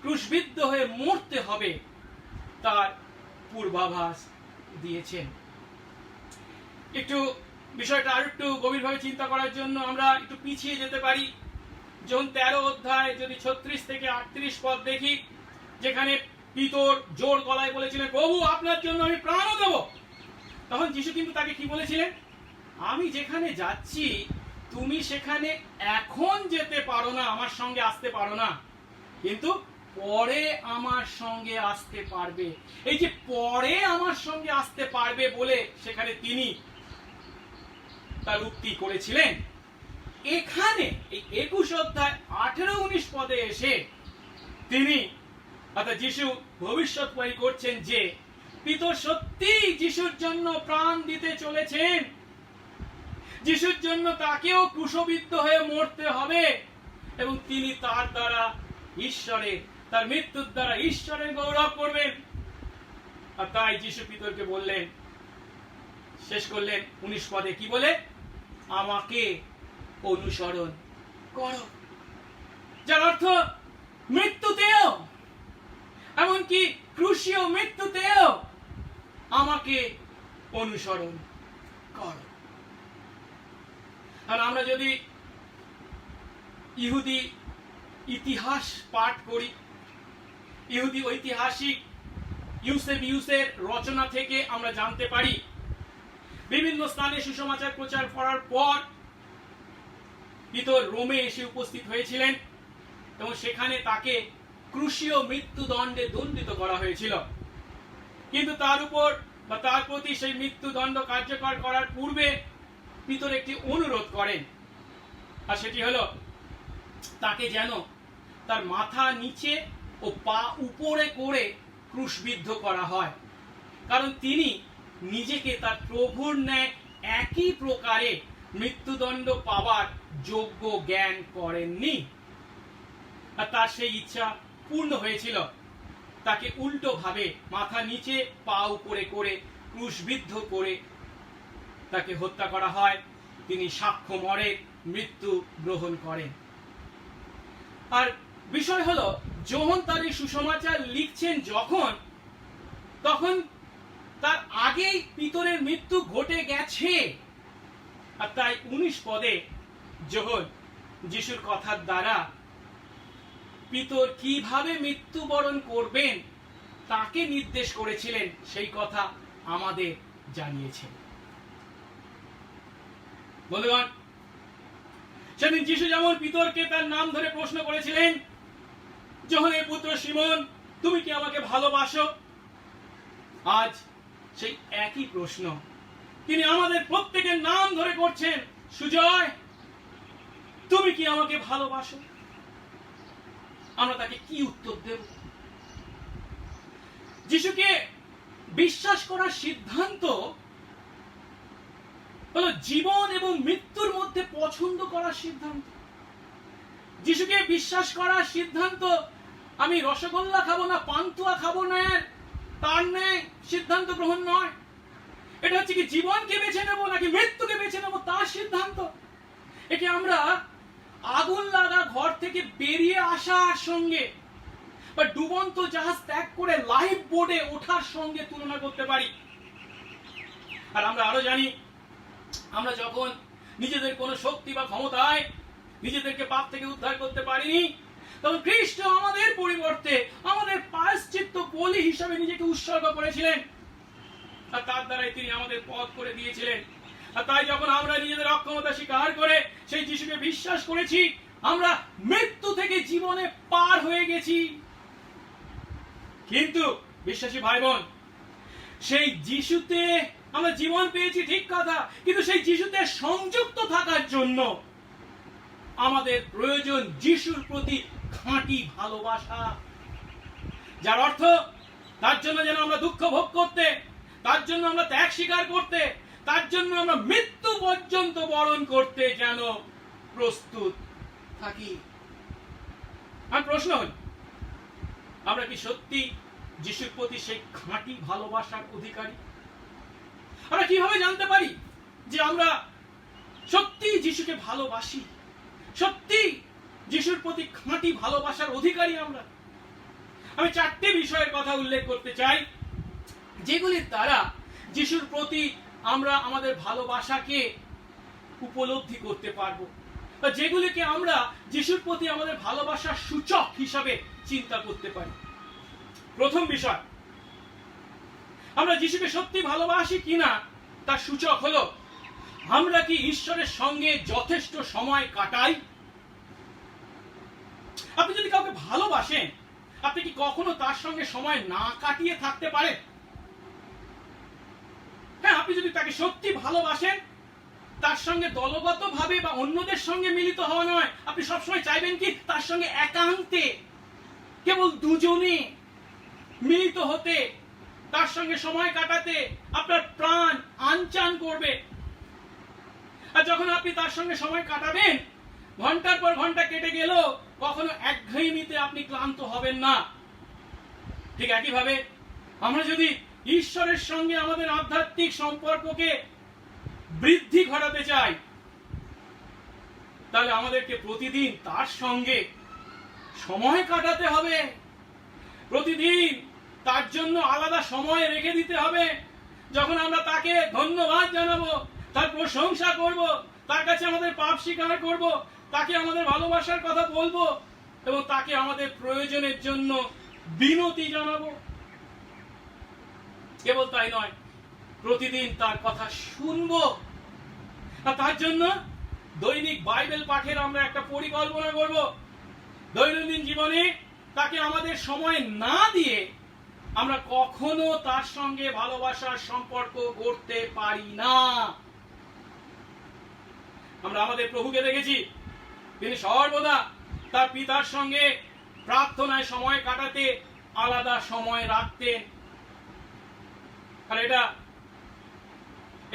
ক্রুশবিদ্ধ হয়ে মরতে হবে তার পূর্বাভাস দিয়েছেন। একটু বিষয়টা আর একটু গভীরভাবে চিন্তা করার জন্য আমরা একটু পিছিয়ে যেতে পারি। যখন 13 অধ্যায় যদি 36 থেকে 38 পদ দেখি, যেখানে পিতর জোর গলায় বলেছিলেন, প্রভু আপনার জন্য আমি প্রাণও দেব, তখন যিশু কিন্তু তাকে কি বলেছিলেন? আমি যেখানে যাচ্ছি তুমি সেখানে এখন যেতে পারো না, আমার সঙ্গে আসতে পারো না, কিন্তু পরে আমার সঙ্গে আসতে পারবে। এই যে পরে আমার সঙ্গে আসতে পারবে বলে সেখানে তিনি তার উক্তি করেছিলেন। এখানে এই 21 অধ্যায় 18-19 পদে এসে তিনি অর্থাৎ যিশু ভবিষ্যৎবাণী করছেন যে পিতর সত্যি যিশুর জন্য প্রাণ দিতে চলেছেন যিশুর জন্য তাকেও ক্রুশবিদ্ধ হয়ে মরতে হবে এবং তিনি তার দ্বারা ঈশ্বরের, তার মৃত্যুর দ্বারা ঈশ্বরের গৌরব করবেন। আর তাই যিশু পিতরকে বললেন, শেষ করলেন 19 পদে, কি বলে? আমাকে অনুসরণ করো। যার অর্থ মৃত্যুতেও, এমনকি ক্রুশীয় মৃত্যুতেও আমাকে অনুসরণ করো। আর আমরা যদি ইহুদি ইতিহাস পাঠ করি, ইহুদি ঐতিহাসিক ইউসেবিউসের রচনা থেকে আমরা জানতে পারি, বিভিন্ন স্থানে সুসমাচার প্রচার করার পর পিতর রোমে এসে উপস্থিত হয়েছিলেন এবং সেখানে তাকে ক্রুশীয় মৃত্যুদণ্ডে দণ্ডিত করা হয়েছিল। কিন্তু তার উপর বা তার প্রতি সেই মৃত্যুদণ্ড কার্যকর করার পূর্বে পিতর একটি অনুরোধ করেন, আর সেটি হলো তাকে যেন তার মাথা নিচে ও পা উপরে করে ক্রুশবিদ্ধ করা হয়, কারণ তিনি নিজেকে তার প্রভুর ন্যায় একই প্রকারে মৃত্যুদণ্ড পাওয়ার যোগ্য জ্ঞান করেননি। আর তার সেই ইচ্ছা পূর্ণ হয়েছিল। তাকে উল্টো ভাবে মাথা নিচে পা উপরে করে ক্রুশবিদ্ধ করে তাকে হত্যা করা হয়। তিনি সাক্ষ্য মরে মৃত্যু গ্রহণ করেন। আর বিষয় হলো, যোহন তার এই সুসমাচার লিখছেন যখন, তখন তার আগেই পিতরের মৃত্যু ঘটে গেছে। আর তাই 19 পদে যোহন যিশুর কথার দ্বারা পিতর কিভাবে মৃত্যুবরণ করবেন তাকে নির্দেশ করেছিলেন, সেই কথা আমাদের জানিয়েছেন। বন্ধুগণ, সেদিন যিশু যেমন পিতরকে তার নাম ধরে প্রশ্ন করেছিলেন, যোহনের পুত্র শিমন, তুমি কি আমাকে ভালোবাসো? আজ সেই একই প্রশ্ন তিনি আমাদের প্রত্যেকের নাম ধরে করছেন, সুজয়, তুমি কি আমাকে ভালোবাসো? আমরা তাকে কি উত্তর দেব? যিশুকে বিশ্বাস করার সিদ্ধান্ত হলো জীবন এবং মৃত্যুর মধ্যে পছন্দ করার সিদ্ধান্ত। যিশুকে বিশ্বাস করার সিদ্ধান্ত আমি রসগোল্লা খাবো না, পান্তুয়া খাবো না, তার ন্যায় সিদ্ধান্ত গ্রহণ নয়। এটা হচ্ছে কি জীবনকে বেছে নেবো নাকি মৃত্যুকে বেছে নেবো তার সিদ্ধান্ত। একে আমরা আগুন লাগা ঘর থেকে বেরিয়ে আসার সঙ্গে বা ডুবন্ত জাহাজ ত্যাগ করে লাইফ বোর্ডে ওঠার সঙ্গে তুলনা করতে পারি। আর আমরা আরো জানি, আমরা যখন নিজেদের কোনো শক্তি বা ক্ষমতায় নিজেদেরকে পাপ থেকে উদ্ধার করতে পারিনি, তখন খ্রিস্ট আমাদের পরিবর্তে আমাদের প্রায়শ্চিত্ত বলি হিসাবে নিজেকে উৎসর্গ করেছিলেন, আর তার দ্বারাই তিনি আমাদের পথ করে দিয়েছিলেন। আর তাই যখন আমরা নিজেদের অক্ষমতা স্বীকার করে সেই যিশুকে বিশ্বাস করেছি, আমরা মৃত্যু থেকে জীবনে পার হয়ে গেছি। কিন্তু বিশ্বাসী ভাই বোন, সেই যিশুতে আমরা জীবন পেয়েছি ঠিক কথা, কিন্তু সেই যিশুতে সংযুক্ত থাকার জন্য আমাদের প্রয়োজন যিশুর প্রতি খাঁটি ভালোবাসা, যার অর্থ তার জন্য যেন আমরা দুঃখ ভোগ করতে, তার জন্য আমরা ত্যাগ স্বীকার করতে, তার জন্য আমরা মৃত্যু পর্যন্ত বরণ করতে যেন প্রস্তুত থাকি। আর প্রশ্ন হল, আমরা কি সত্যি যিশুর প্রতি সেই খাঁটি ভালোবাসার অধিকারী? আমরা কিভাবে জানতে পারি যে আমরা সত্যি যিশুকে ভালোবাসি, সত্যি যিশুর প্রতি খাঁটি ভালোবাসার অধিকারী আমরা? আমি 4টি বিষয়ের কথা উল্লেখ করতে চাই, যেগুলির দ্বারা যিশুর প্রতি আমরা আমাদের ভালোবাসাকে উপলব্ধি করতে পারবো, বা যেগুলিকে আমরা যিশুর প্রতি আমাদের ভালোবাসার সূচক হিসাবে চিন্তা করতে পারি। প্রথম বিষয়, আমরা যিশুকে সত্যি ভালোবাসি কিনা তার সূচক হলো, আমরা কি ঈশ্বরের সঙ্গে যথেষ্ট সময় কাটাই? আপনি যদি কাউকে ভালোবাসেন, আপনি কি কখনো তার সঙ্গে সময় না কাটিয়ে থাকতে পারেন? হ্যাঁ, আপনি যদি তাকে সত্যি ভালোবাসেন, তার সঙ্গে দলগত ভাবে বা অন্যদের সঙ্গে মিলিত হওয়া নয়, আপনি সবসময় চাইবেন কি তার সঙ্গে একান্তে কেবল দুজনে মিলিত হতে, তার সঙ্গে সময় কাটাতে আপনার প্রাণ আনচান করবে। আর যখন আপনি তার সঙ্গে সময় কাটাবেন, ঘন্টার পর ঘন্টা কেটে গেল, কখনো একঘেয়েমিতে আপনি ক্লান্ত হবেন না। ঠিক একইভাবে আমরা যদি ঈশ্বরের সঙ্গে আমাদের আধ্যাত্মিক সম্পর্ককে বৃদ্ধি ঘটাতে চাই, তাহলে আমাদেরকে প্রতিদিন তার সঙ্গে সময় কাটাতে হবে। প্রতিদিন তার জন্য আলাদা সময় রেখে দিতে হবে। যখন আমরা তাকে ধন্যবাদ জানাবো, তার প্রশংসা করব, তার কাছে আমাদের পাপ স্বীকার করব, তাকে আমাদের ভালোবাসার কথা বলবো এবং তাকে আমাদের প্রয়োজনের জন্য বিনতি জানাবো। কেবল তাই নয়, প্রতিদিন তার কথা শুনবো। আর তার জন্য দৈনিক বাইবেল পাঠের আমরা একটা পরিকল্পনা করব। দৈনন্দিন জীবনে তাকে আমাদের সময় না দিয়ে আমরা কখনো তার সঙ্গে ভালোবাসার সম্পর্ক গড়তে পারি না। আমরা আমাদের প্রভুকে দেখেছি, তিনি সর্বদা তার পিতার সঙ্গে প্রার্থনায় সময় কাটাতে আলাদা সময় রাখতেন। আর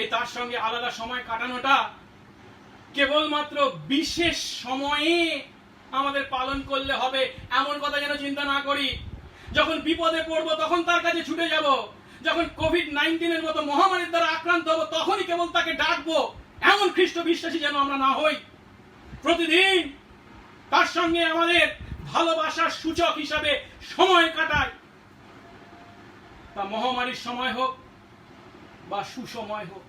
এই তার সঙ্গে আলাদা সময় কাটানোটা কেবলমাত্র বিশেষ সময়ে আমাদের পালন করলে হবে এমন কথা যেন চিন্তা না করি। যখন বিপদে পড়বো তখন তার কাছে ছুটে যাব, যখন কোভিড-19 মতো মহামারীর দ্বারা আক্রান্ত হব তখনই কেবল তাকে ডাকবো, এমন খ্রিস্ট বিশ্বাসী যেন আমরা না হই। প্রতিদিন তার সঙ্গে আমাদের ভালোবাসার সূচক হিসাবে সময় কাটাই, তা মহামারীর সময় হোক বা সুসময় হোক।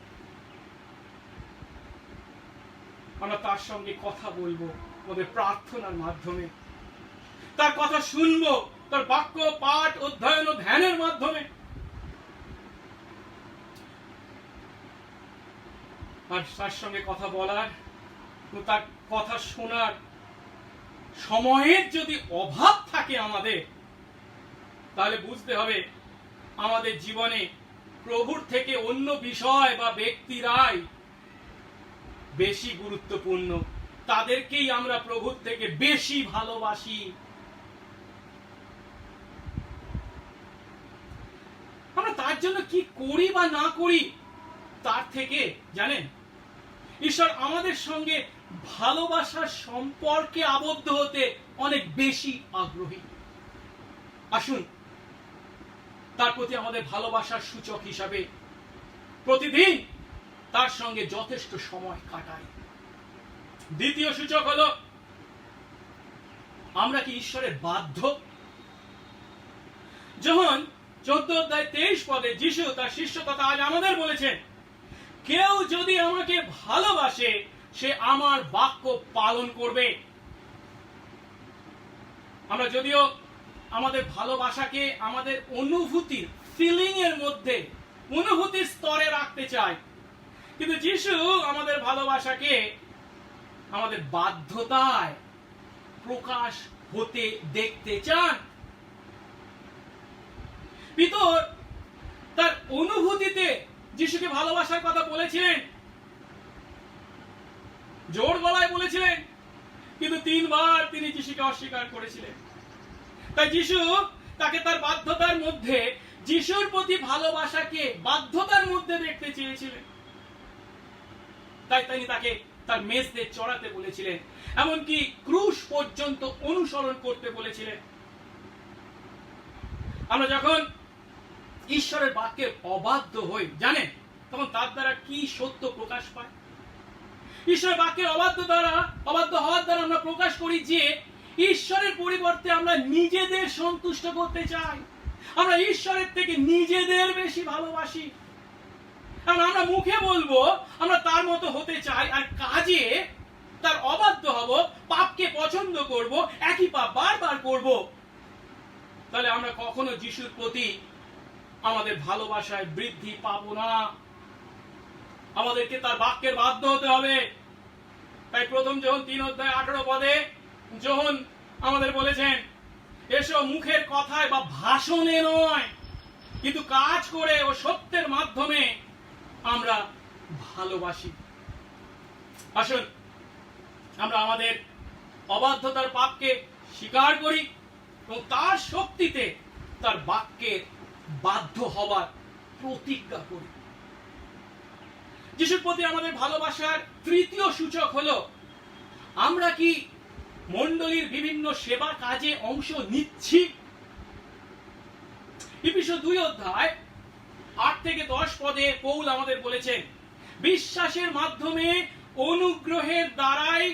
আমরা তার সঙ্গে কথা বলবো আমাদের প্রার্থনার মাধ্যমে, তার কথা শুনবো তার বাক্য পাঠ অধ্যয়ন ও ধ্যানের মাধ্যমে। আর তার সঙ্গে কথা বলার, তার কথা শোনার সময়ের যদি অভাব থাকে আমাদের, তাহলে বুঝতে হবে আমাদের জীবনে প্রভুর থেকে অন্য বিষয় বা ব্যক্তিরাই বেশি গুরুত্বপূর্ণ। তাদেরকেই আমরা প্রভুর থেকে বেশি ভালোবাসি। আমরা তার জন্য কি করি বা না করি, তার থেকে জানেন ঈশ্বর আমাদের সঙ্গে ভালোবাসার সম্পর্কে আবদ্ধ হতে অনেক বেশি আগ্রহী। আসুন তার প্রতি আমাদের ভালোবাসার সূচক হিসাবে প্রতিদিন তার সঙ্গে যথেষ্ট সময় কাটাই। দ্বিতীয় সূচক হলো, আমরা কি ঈশ্বরের বাধ্য? যখন 14:23 যিশু তার শিষ্য তথা আজ আমাদের বলেছেন, কেউ যদি আমাকে ভালোবাসে সে আমার বাক্য পালন করবে। আমরা যদিও আমাদের ভালোবাসাকে আমাদের অনুভূতির ফিলিং এর মধ্যে, অনুভূতির স্তরে রাখতে চাই, কিন্তু যিশু আমাদের ভালোবাসাকে আমাদের বাধ্যতায় প্রকাশ হতে দেখতে চান। পিতর তার অনুভূতিতে যিশুকে ভালোবাসার কথা বলেছিলেন, জোর গলায় বলেছিলেন, কিন্তু 3 বার তিনি যিশুকে অস্বীকার করেছিলেন। তাই যিশু তাকে তার বাধ্যতার মধ্যে, যিশুর প্রতি ভালোবাসাকে বাধ্যতার মধ্যে দেখতে চেয়েছিলেন। তাই তিনি তাকে তার মেজদের চড়াতে বলেছিলেন, এমনকি ক্রুশ পর্যন্ত অনুসরণ করতে বলেছিলেন। আমরা যখন ঈশ্বরের বাক্যে অবাধ্য হই, জানেন তখন তার দ্বারা কি সত্য প্রকাশ পায়? ঈশ্বরের বাক্যের অবাধ্য হওয়ার দ্বারা আমরা প্রকাশ করি যে ঈশ্বরের পরিবর্তে আমরা নিজেদের সন্তুষ্ট করতে চাই। আমরা ঈশ্বরের থেকে নিজেদের বেশি ভালোবাসি। আমরা মুখে বলবো আমরা তার মতো হতে চাই, আর কাজে তার অবাধ্য হব, পাপকে পছন্দ করব, একই পাপ বারবার করব। তাহলে আমরা কখনো যিশুর প্রতি আমাদের ভালোবাসায় বৃদ্ধি পাবো না। আমাদেরকে তার বাক্যের বাধ্য হতে হবে। তাই প্রথম যোহন 3:18 যোহন আমাদের বলেছেন, এসো মুখের কথায় বা ভাষণে নয়, কিন্তু কাজ করে ও সত্যের মাধ্যমে আমরা ভালোবাসি। আসুন আমরা আমাদের অবাধ্যতার পাপকে স্বীকার করি এবং তার শক্তিতে তার বাক্যের বাধ্য হওয়ার প্রতিজ্ঞা করি। যিশুর প্রতি আমাদের ভালোবাসার তৃতীয় সূচক হলো আমরা কি মণ্ডলীর বিভিন্ন সেবা কাজে অংশ নিচ্ছি। ইফিসীয় 2 অধ্যায় 8 থেকে 10 পদে পৌল আমাদের বলেছেন, বিশ্বাসের মাধ্যমে অনুগ্রহের দ্বারাই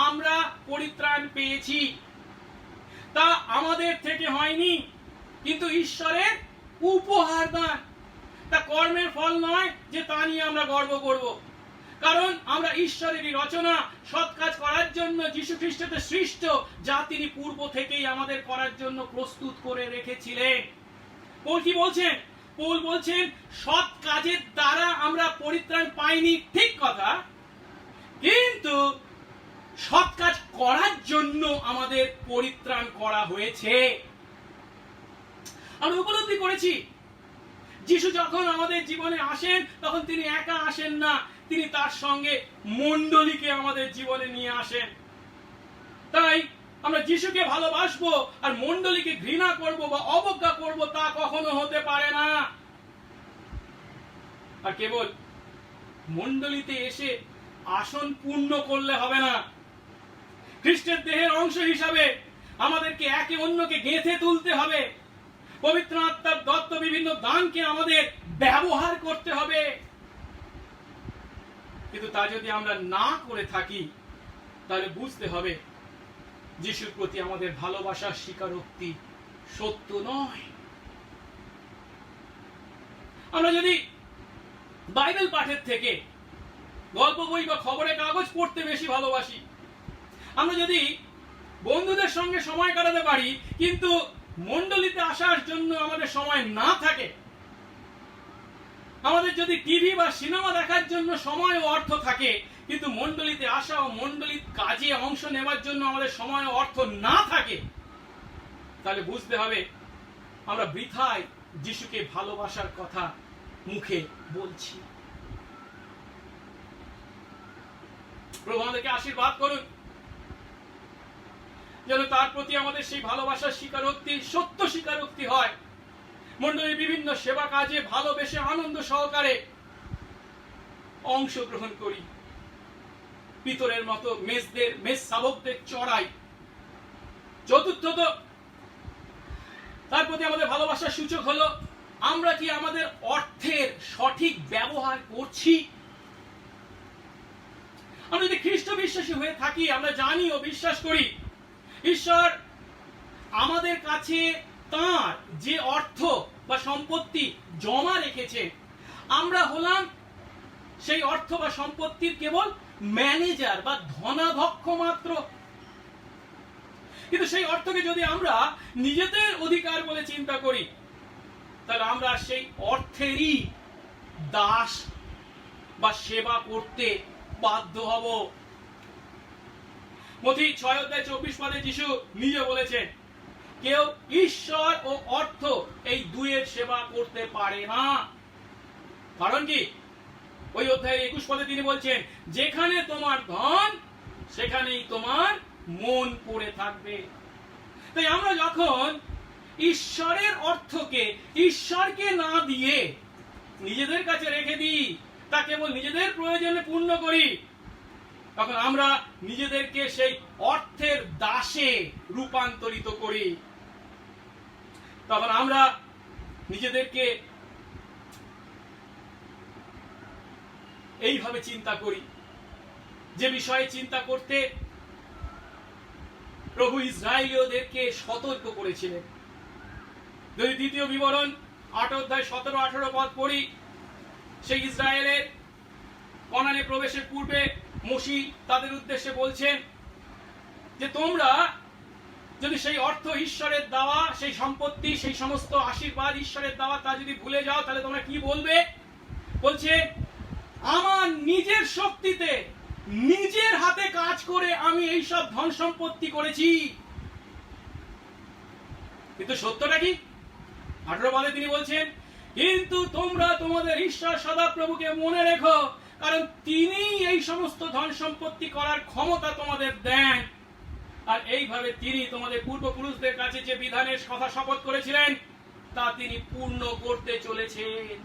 আমরা পরিত্রাণ পেয়েছি, তা আমাদের থেকে হয়নি, কিন্তু ঈশ্বরের উপহার দান, তা কর্মের ফল নয় যে তা নিয়ে আমরা গর্ব করব, কারণ আমরা ঈশ্বরেরই রচনা, সৎ কাজ করার জন্য যীশু খ্রিস্টতে সৃষ্ট, যা তিনি পূর্ব থেকেই আমাদের করার জন্য প্রস্তুত করে রেখেছিলেন। পৌল কি বলছেন? পৌল বলছেন সৎ কাজের দ্বারা আমরা পরিত্রাণ পাইনি, ঠিক কথা, কিন্তু সৎ কাজ করার জন্য আমাদের পরিত্রাণ করা হয়েছে। আমরা উপলব্ধি করেছি যিশু যখন আমাদের জীবনে আসেন তখন তিনি একা আসেন না, তিনি তার সঙ্গে মণ্ডলীকে আমাদের জীবনে নিয়ে আসেন। তাই আমরা যিশুকে ভালোবাসবো আর মণ্ডলীকে ঘৃণা করব বা অবজ্ঞা করব, তা কখনো হতে পারে না। আর কেবল মণ্ডলীতে এসে আসন পূর্ণ করলে হবে না, খ্রিস্টের দেহের অংশ হিসাবে আমাদেরকে একে অন্যকে গেঁথে তুলতে হবে। পবিত্র আত্মার দত্ত বিভিন্ন দানকে আমাদের ব্যবহার করতে হবে। কিন্তু তা যদি আমরা না করে থাকি তাহলে বুঝতে হবে যিশুর প্রতি আমাদের ভালোবাসার স্বীকারোক্তি সত্য নয়। আমরা যদি বাইবেল পাঠের থেকে গল্প বই বা খবরের কাগজ পড়তে বেশি ভালোবাসি, আমরা যদি বন্ধুদের সঙ্গে সময় কাটাতে পারি কিন্তু মণ্ডলীতে আসার জন্য আমাদের সময় না থাকে, আমাদের যদি টিভি বা সিনেমা দেখার জন্য সময় ও অর্থ থাকে কিন্তু মণ্ডলীতে আসা ও মণ্ডলীর কাজে অংশ নেওয়ার জন্য আমাদের সময় ও অর্থ না থাকে, তাহলে বুঝতে হবে আমরা বৃথায় যিশুকে ভালোবাসার কথা মুখে বলছি। প্রভু আমাদেরকে আশীর্বাদ করুন যেন তার প্রতি আমাদের সেই ভালোবাসার স্বীকারোক্তি সত্য স্বীকারোক্তি হয়। মণ্ডলীর বিভিন্ন সেবা কাজে ভালোবেসে আনন্দ সহকারে অংশগ্রহণ করি, পিতরের মতো মেষ শাবকদের চড়াই। চতুর্থত তার প্রতি আমাদের ভালোবাসার সূচক হলো আমরা কি আমাদের অর্থের সঠিক ব্যবহার করছি। আমরা যদি খ্রিস্ট বিশ্বাসী হয়ে থাকি আমরা জানি ও বিশ্বাস করি ঈশ্বর আমাদের কাছে তার যে অর্থ বা সম্পত্তি জমা রেখেছে, আমরা হলাম সেই অর্থ বা সম্পত্তির কেবল ম্যানেজার বা ধনাধ্যক্ষ মাত্র। কিন্তু সেই অর্থকে যদি আমরা নিজেদের অধিকার বলে চিন্তা করি তাহলে আমরা সেই অর্থেরই দাস বা সেবা করতে বাধ্য হব। মথি 6 অধ্যায় 24 পদে যিশু নিজে বলেছেন কেউ ঈশ্বর ও অর্থ এই দুইয়ের সেবা করতে পারে না। কারণ কি? ওই অধ্যায়ের 21 পদে তিনি বলছেন যেখানে তোমার ধন সেখানেই তোমার মন পড়ে থাকবে। তাই আমরা যখন ঈশ্বরের অর্থকে ঈশ্বরকে না দিয়ে নিজেদের কাছে রেখে দিই, তা কেবল নিজেদের প্রয়োজনে পূর্ণ করি, তখন আমরা নিজেদেরকে সেই অর্থের দাসে রূপান্তরিত করি। তখন আমরা নিজেদেরকে এইভাবে চিন্তা করি যে বিষয়ে চিন্তা করতে প্রভু ইসরায়েলীয়দেরকে সতর্ক করেছিলেন। যদি দ্বিতীয় বিবরণ 8 অধ্যায় 17-18 পদ পড়ি, সেই ইসরায়েলের কনানে প্রবেশের পূর্বে মোশি তাদের উদ্দেশ্যে বলছেন যে তোমরা যদি সেই অর্থ ঈশ্বরের দেওয়া, সেই সম্পত্তি, সেই সমস্ত আশীর্বাদ ঈশ্বরের দেওয়া তা যদি ভুলে যাও তাহলে তোমরা কি বলবে? বলছে আমার নিজের শক্তিতে নিজের হাতে কাজ করে আমি এই সব ধন সম্পত্তি করেছি। কিন্তু সত্যটা কি? 18 পদে তিনি বলছেন কিন্তু তোমরা তোমাদের ঈশ্বর সদাপ্রভুকে মনে রেখো, কারণ তিনি এই সমস্ত ধন সম্পত্তি করার ক্ষমতা তোমাদের দেন, আর এইভাবে তিনি তোমাদের পূর্বপুরুষদের কাছে যে বিধানের কথা শপথ করেছিলেন তা তিনি পূর্ণ করতে চলেছেন।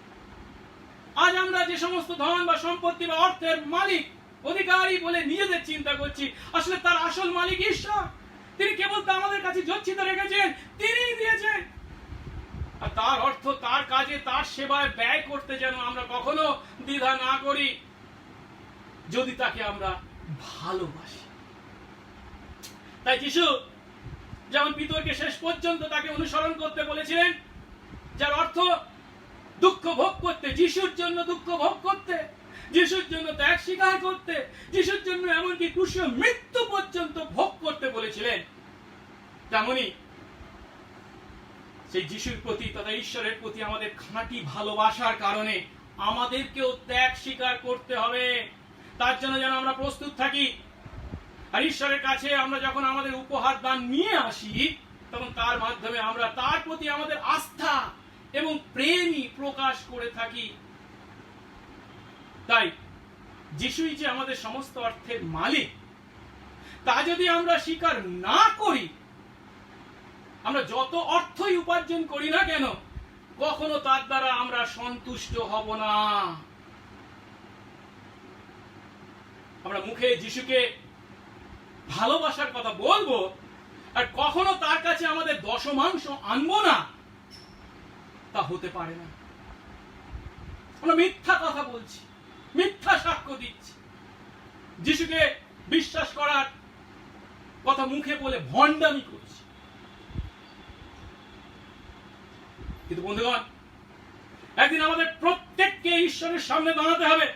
আজ আমরা যে সমস্ত ধন বা সম্পত্তি বা অর্থের মালিক অধিকারী বলে নিজেদের চিন্তা করছি, আসলে তার আসল মালিক ঈশ্বর। তিনি কেবল তা আমাদের কাছে গচ্ছিত রেখেছেন, তিনিই দিয়েছেন। আর তার অর্থ তার কাজে তার সেবায় ব্যয় করতে যেন আমরা কখনো দ্বিধা না করি, যদি তাকে আমরা ভালোবাসি। তাই যিশু যেমন পিতরকে শেষ পর্যন্ত তাকে অনুসরণ করতে বলেছিলেন, যার অর্থ দুঃখ ভোগ করতে, যিশুর জন্য দুঃখ ভোগ করতে, যিশুর জন্য ত্যাগ স্বীকার করতে, যিশুর জন্য এমনকি ক্রুশীয় মৃত্যু পর্যন্ত ভোগ করতে বলেছিলেন, তেমনি সেই যিশুর প্রতি তথা ঈশ্বরের প্রতি আমাদের খাঁটি ভালোবাসার কারণে আমাদেরকেও ত্যাগ স্বীকার করতে হবে। তার জন্য যেন আমরা প্রস্তুত থাকি। আর ঈশ্বরের কাছে আমরা যখন আমাদের উপহার দান নিয়ে আসি, তখন তার মাধ্যমে আমরা তার প্রতি আমাদের আস্থা এবং প্রেমই প্রকাশ করে থাকি। তাই যিশুই যে আমাদের সমস্ত অর্থের মালিক, তা যদি আমরা স্বীকার না করি, আমরা যত অর্থই উপার্জন করি না কেন, কখনো তার দ্বারা আমরা সন্তুষ্ট হব না। আমরা মুখে যিশুকে ভালোবাসার কথা বলবো, আর কখনো তার কাছে আমাদের দশমাংশ আনবো না, তা হতে পারে না। আমরা মিথ্যা কথা বলছি, মিথ্যা সাক্ষ্য দিচ্ছি, যিশুকে বিশ্বাস করার কথা মুখে বলে ভণ্ডামি করছি। কিন্তু বন্ধুগণ, একদিন আমাদের প্রত্যেককে ঈশ্বরের সামনে দাঁড়াতে হবে,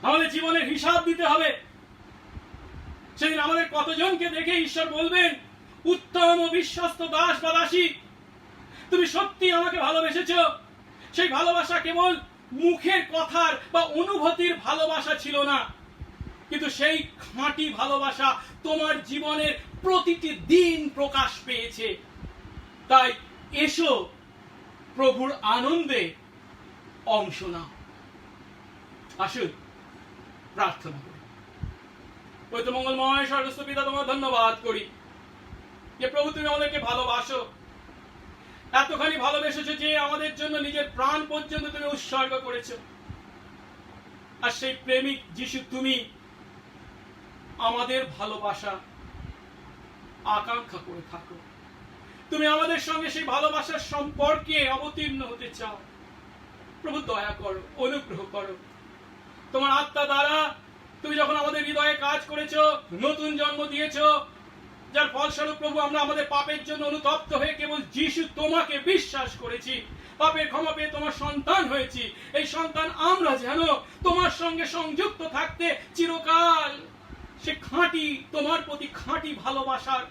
আমাদের জীবনের হিসাব দিতে হবে। সেদিন আমাদের কতজনকে দেখে ঈশ্বর বলবেন, উত্তম ও বিশ্বস্ত দাস বা দাসী, তুমি সত্যি আমাকে ভালোবেসেছ। সেই ভালোবাসা কেবল মুখের কথার বা অনুভূতির ভালোবাসা ছিল না, কিন্তু সেই খাঁটি ভালোবাসা তোমার জীবনের প্রতিটি দিন প্রকাশ পেয়েছে। তাই এসো, প্রভুর আনন্দে অংশ নাও। আসুন প্রার্থনা করি। পবিত্র মঙ্গলময় স্বর্গস্থ পিতা, তোমার ধন্যবাদ করি যে প্রভু তুমি আমাদেরকে ভালোবাসো, এতখানি ভালোবেসেছো যে আমাদের জন্য নিজের প্রাণ পর্যন্ত তুমি উৎসর্গ করেছো। আর সেই প্রেমিক যিশু তুমি আমাদের ভালোবাসা আকাঙ্ক্ষা করে থাকো। তুমি আমাদের সঙ্গে সেই ভালোবাসার সম্পর্কে অবতীর্ণ হতে চাও। প্রভু দয়া করো, অনুগ্রহ করো। তোমার আত্মা দ্বারা তুমি যখন আমাদের হৃদয়ে কাজ করেছো, নতুন জন্ম দিয়েছো, যার ফলস্বরূপ প্রভু আমরা আমাদের পাপের জন্য অনুতপ্ত হয়ে কেবল যিশু তোমাকে বিশ্বাস করেছি, পাপের ক্ষমা পেয়ে তোমার সন্তান হয়েছি। এই সন্তান আমরা যেন তোমার সঙ্গে সংযুক্ত থাকতে চিরকাল সে খাঁটি, তোমার প্রতি খাঁটি ভালোবাসার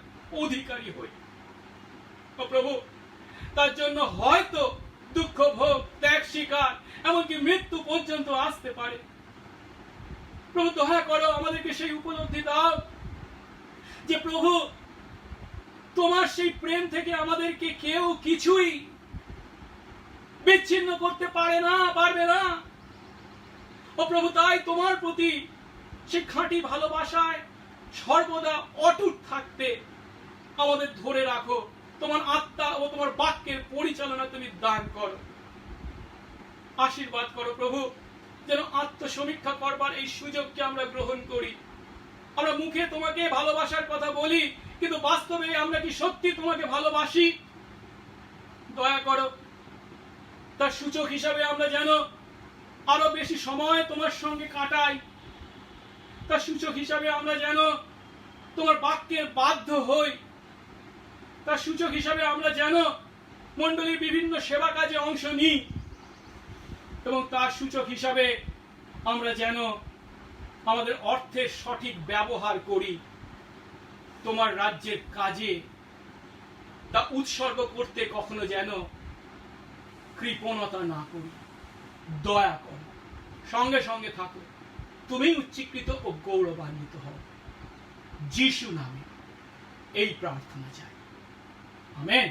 অধিকারী হই। ও প্রভু, তার জন্য হয়তো দুঃখ ভোগ, ত্যাগ স্বীকার, এমনকি মৃত্যু পর্যন্ত আসতে পারে। প্রভু দয়া করো, আমাদেরকে সেই উপলব্ধি দাও যে প্রভু তোমার সেই প্রেম থেকে আমাদেরকে কেউ কিছুই বিচ্ছিন্ন করতে পারবে না। ও প্রভু, তাই তোমার প্রতি সেই খাঁটি ভালোবাসায় সর্বদা অটুট থাকতে আমাদের ধরে রাখো। তোমার আত্মা ও তোমার বাক্যের পরিচালনা তুমি দান করো। আশীর্বাদ করো প্রভু, যেন আত্মসমীক্ষা করবার এই সুযোগকে আমরা গ্রহণ করি। আমরা মুখে তোমাকে ভালোবাসার কথা বলি, কিন্তু বাস্তবে আমরা কি সত্যি তোমাকে ভালোবাসি? দয়া করো, তার সূচক হিসাবে আমরা যেন আরো বেশি সময় তোমার সঙ্গে কাটাই। তার সূচক হিসাবে আমরা যেন তোমার বাক্যের বাধ্য হই। তার সূচক হিসাবে আমরা যেন মণ্ডলীর বিভিন্ন সেবা কাজে অংশ নিই, এবং তার সূচক হিসাবে আমরা যেন আমাদের অর্থের সঠিক ব্যবহার করি, তোমার রাজ্যের কাজে তা উৎসর্গ করতে কখনো যেন কৃপণতা না করি। দয়া করো, সঙ্গে সঙ্গে থাকো, তুমি উচ্চীকৃত ও গৌরবান্বিত হও। যিশু নামে এই প্রার্থনা চাই, আমেন।